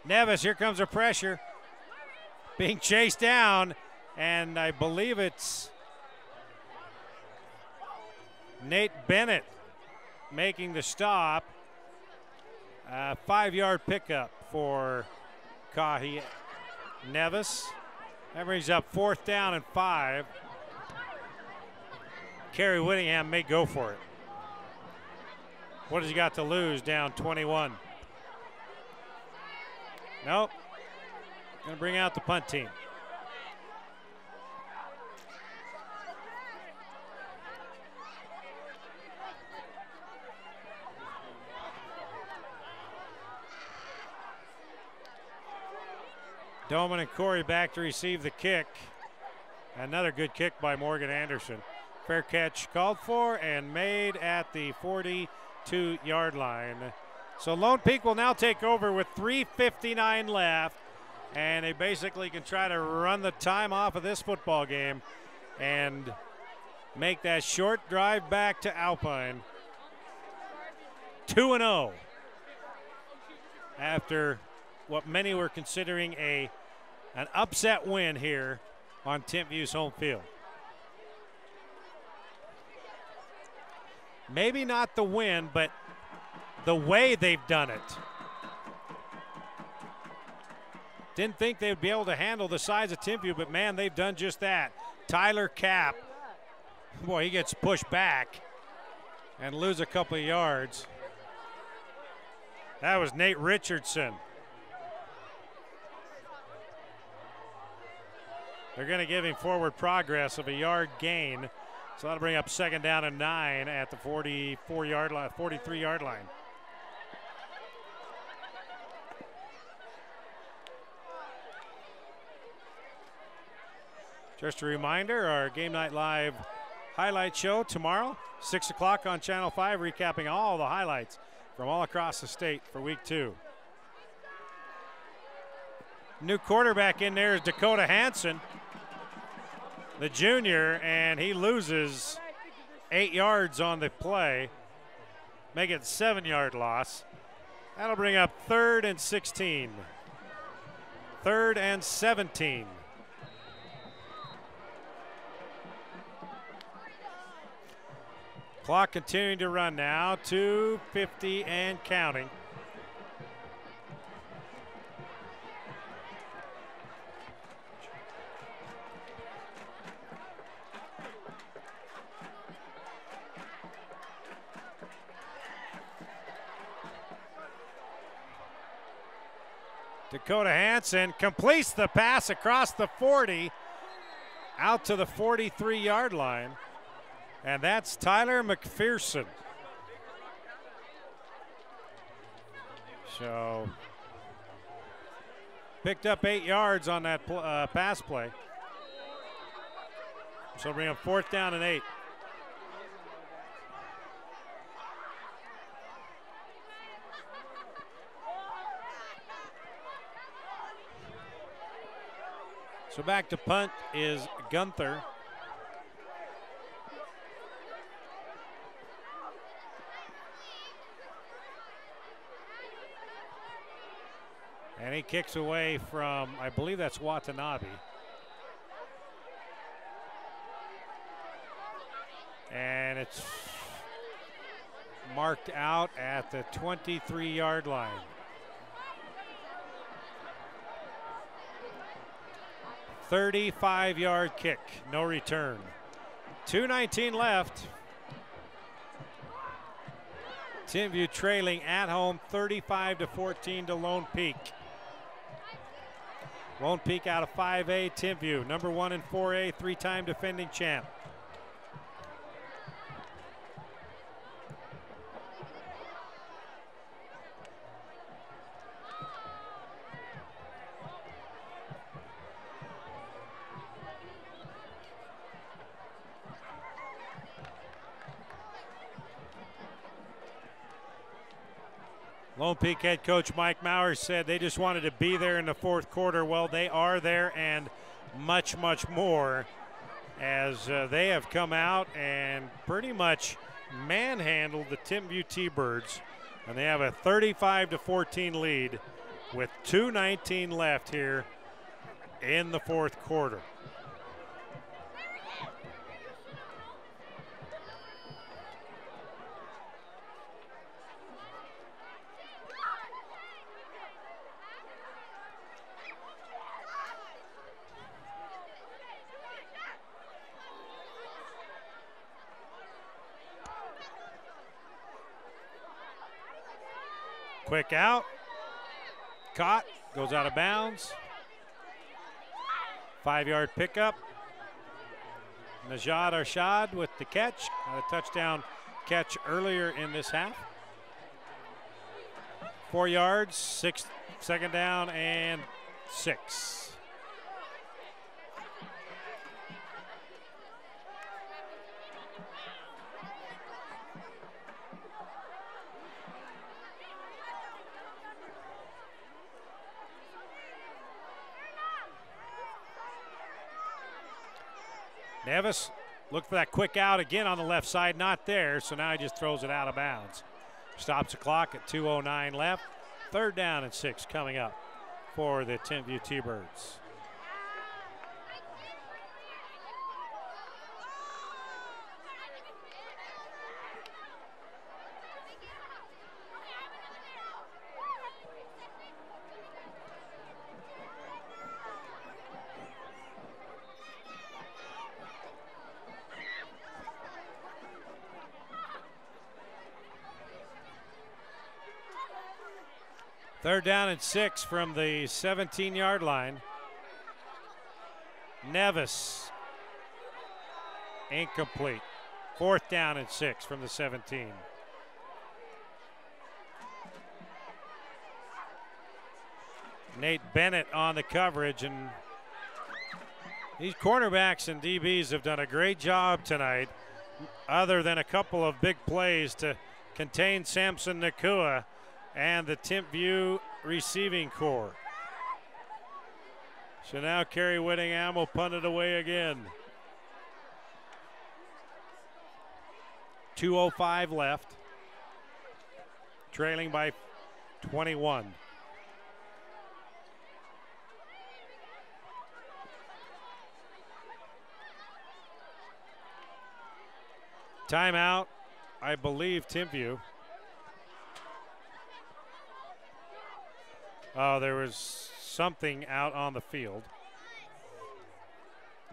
Nevis, here comes a pressure. Being chased down, and I believe it's Nate Bennett making the stop. 5-yard pickup for Kahi Nevis. That brings up 4th down and 5. Kerry Whittingham may go for it. What has he got to lose? Down 21. Nope. Going to bring out the punt team. Doman and Corey back to receive the kick. Another good kick by Morgan Anderson. Fair catch called for and made at the 42-yard line. So Lone Peak will now take over with 3:59 left. and they basically can try to run the time off of this football game and make that short drive back to Alpine 2-0 after what many were considering an upset win here on Timpview's home field. Maybe not the win, but the way they've done it. Didn't think they would be able to handle the size of Timpview, but man, they've done just that. Tyler Kapp, boy, he gets pushed back and lose a couple of yards. That was Nate Richardson. They're going to give him forward progress of a yard gain. So that'll bring up 2nd down and 9 at the 43-yard line. Just a reminder, our Game Night Live highlight show tomorrow, 6 o'clock on Channel 5, recapping all the highlights from all across the state for Week 2. New quarterback in there is Dakota Hansen, the junior, and he loses 8 yards on the play, make it 7-yard loss. That'll bring up 3rd and 16. 3rd and 17. Clock continuing to run now, 2:50 and counting. Dakota Hansen completes the pass across the 40 out to the 43-yard line. And that's Tyler McPherson. So picked up 8 yards on that pass play. So bring up 4th down and 8. So back to punt is Gunther. And he kicks away from, I believe that's Watanabe. And it's marked out at the 23-yard line. "35-yard kick, no return. 2:19 left. Timpview trailing at home 35-14 to Lone Peak. Lone Peak out of 5A, Timpview, number 1 in 4A, 3-time defending champ. Lone Peak head coach Mike Maurer said they just wanted to be there in the 4th quarter. Well, they are there and much, much more, as they have come out and pretty much manhandled the Timpview T-Birds. And they have a 35-14 lead with 2:19 left here in the 4th quarter. Quick out, caught, goes out of bounds. 5-yard pickup. Najad Arshad with the catch, a touchdown catch earlier in this half. 4 yards, 2nd down and 6. Nevis looked for that quick out again on the left side, not there, so now he just throws it out of bounds. Stops the clock at 2:09 left. 3rd down and 6 coming up for the Timpview T-Birds. Third down and 6 from the 17-yard line. Nevis, incomplete. 4th down and 6 from the 17. Nate Bennett on the coverage, and these cornerbacks and DBs have done a great job tonight, other than a couple of big plays to contain Samson Nakua and the Timpview receiving corps. So now Kerry Whittingham will punt it away again. 2:05 left, trailing by 21. Timeout, I believe, Timpview. Oh, there was something out on the field.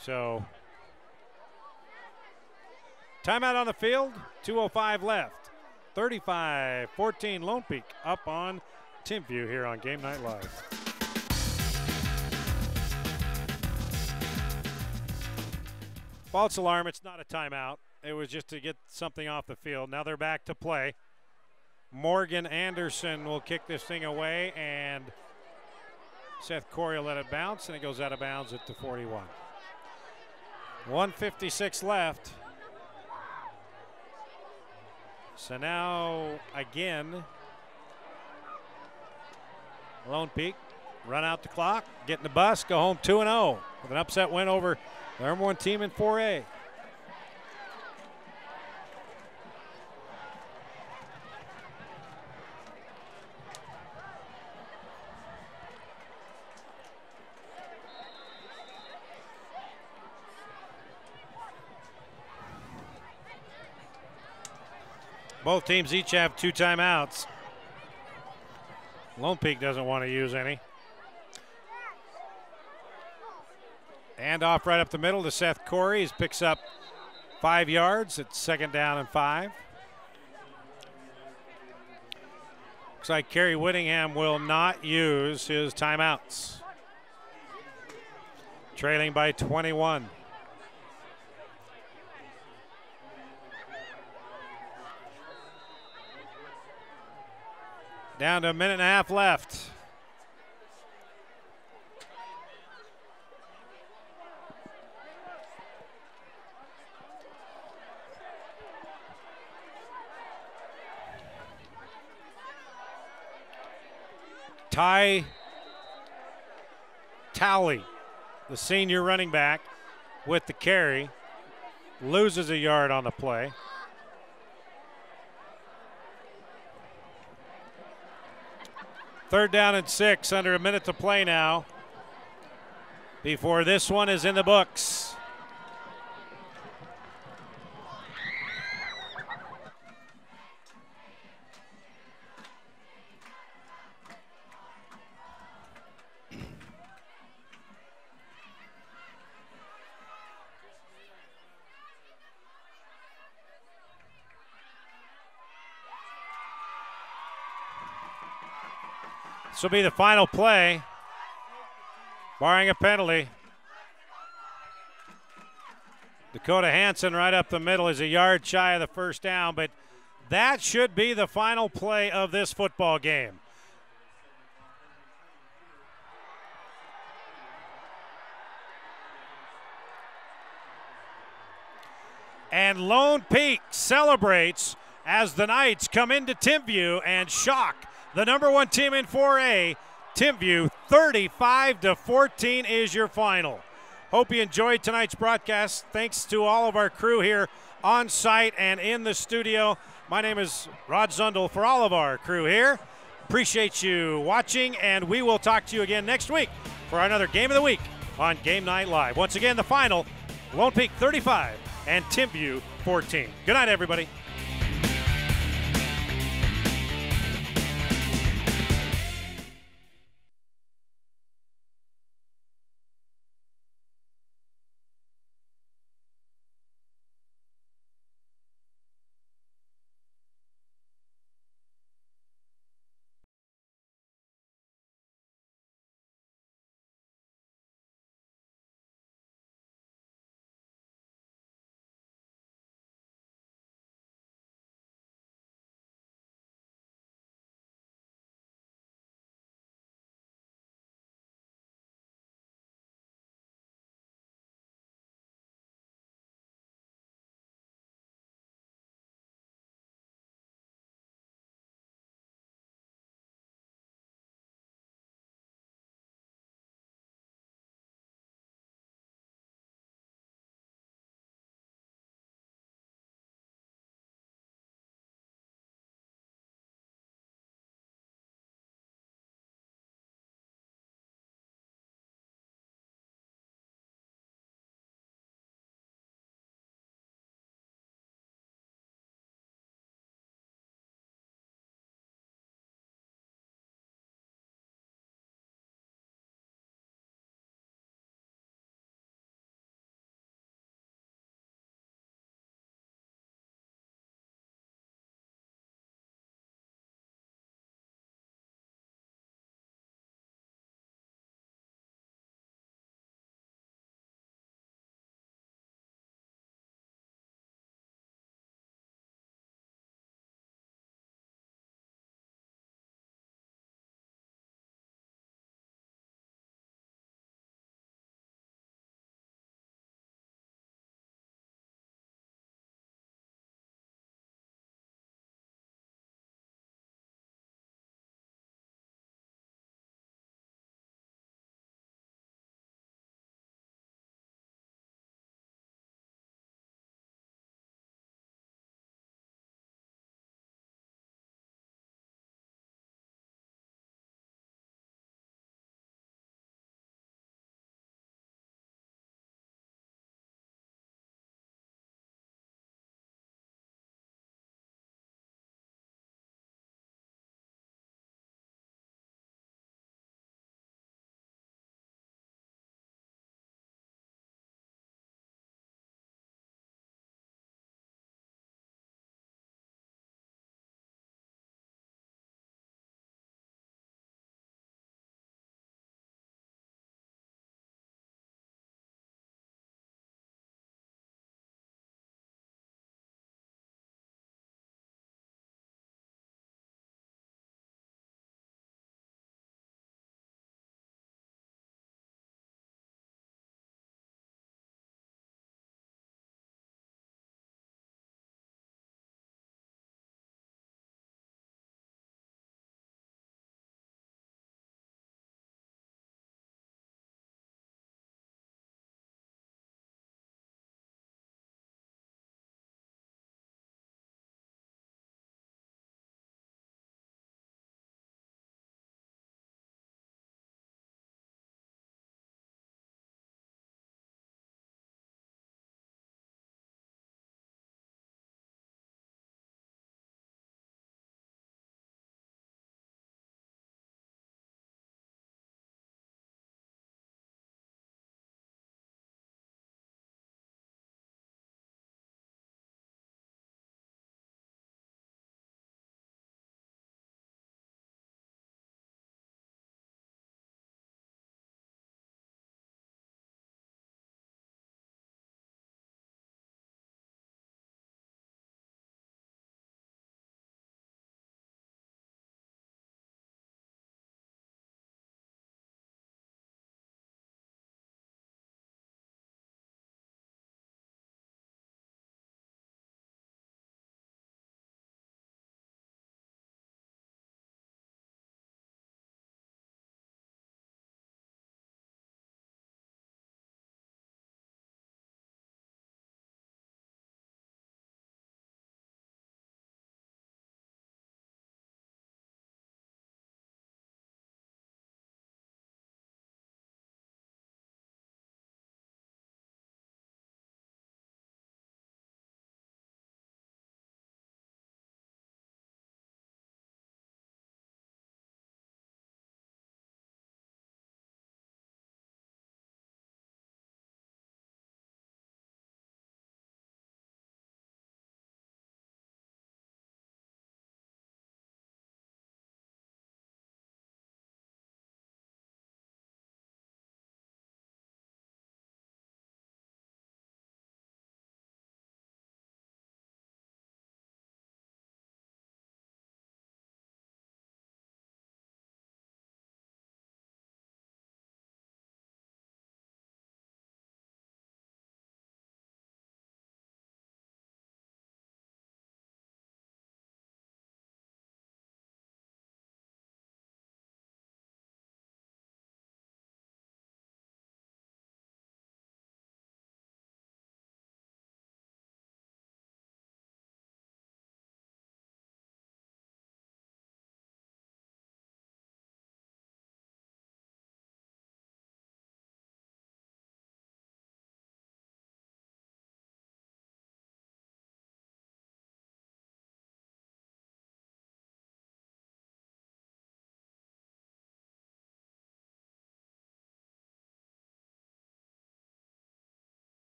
So, timeout on the field, 2:05 left. 35-14 Lone Peak up on Timpview here on Game Night Live. False alarm, it's not a timeout. It was just to get something off the field. Now they're back to play. Morgan Anderson will kick this thing away, and Seth Corey will let it bounce, and it goes out of bounds at the 41. 1:56 left. So now, again, Lone Peak run out the clock, get in the bus, go home 2-0 with an upset win over the number 1 team in 4A. Both teams each have 2 timeouts. Lone Peak doesn't want to use any. Hand off right up the middle to Seth Corey. He picks up 5 yards. It's 2nd down and 5. Looks like Kerry Whittingham will not use his timeouts. Trailing by 21. Down to a minute and a half left. Ty Talley, the senior running back, with the carry, loses a yard on the play. Third down and 6, under a minute to play now before this one is in the books. This will be the final play, barring a penalty. Dakota Hansen right up the middle is a yard shy of the first down, but that should be the final play of this football game. And Lone Peak celebrates as the Knights come into Timpview and shock the number 1 team in 4A. Timpview 35-14 is your final. Hope you enjoyed tonight's broadcast. Thanks to all of our crew here on site and in the studio. My name is Rod Zundel for all of our crew here. Appreciate you watching, and we will talk to you again next week for another Game of the Week on Game Night Live. Once again, the final, Lone Peak 35 and Timpview 14. Good night, everybody.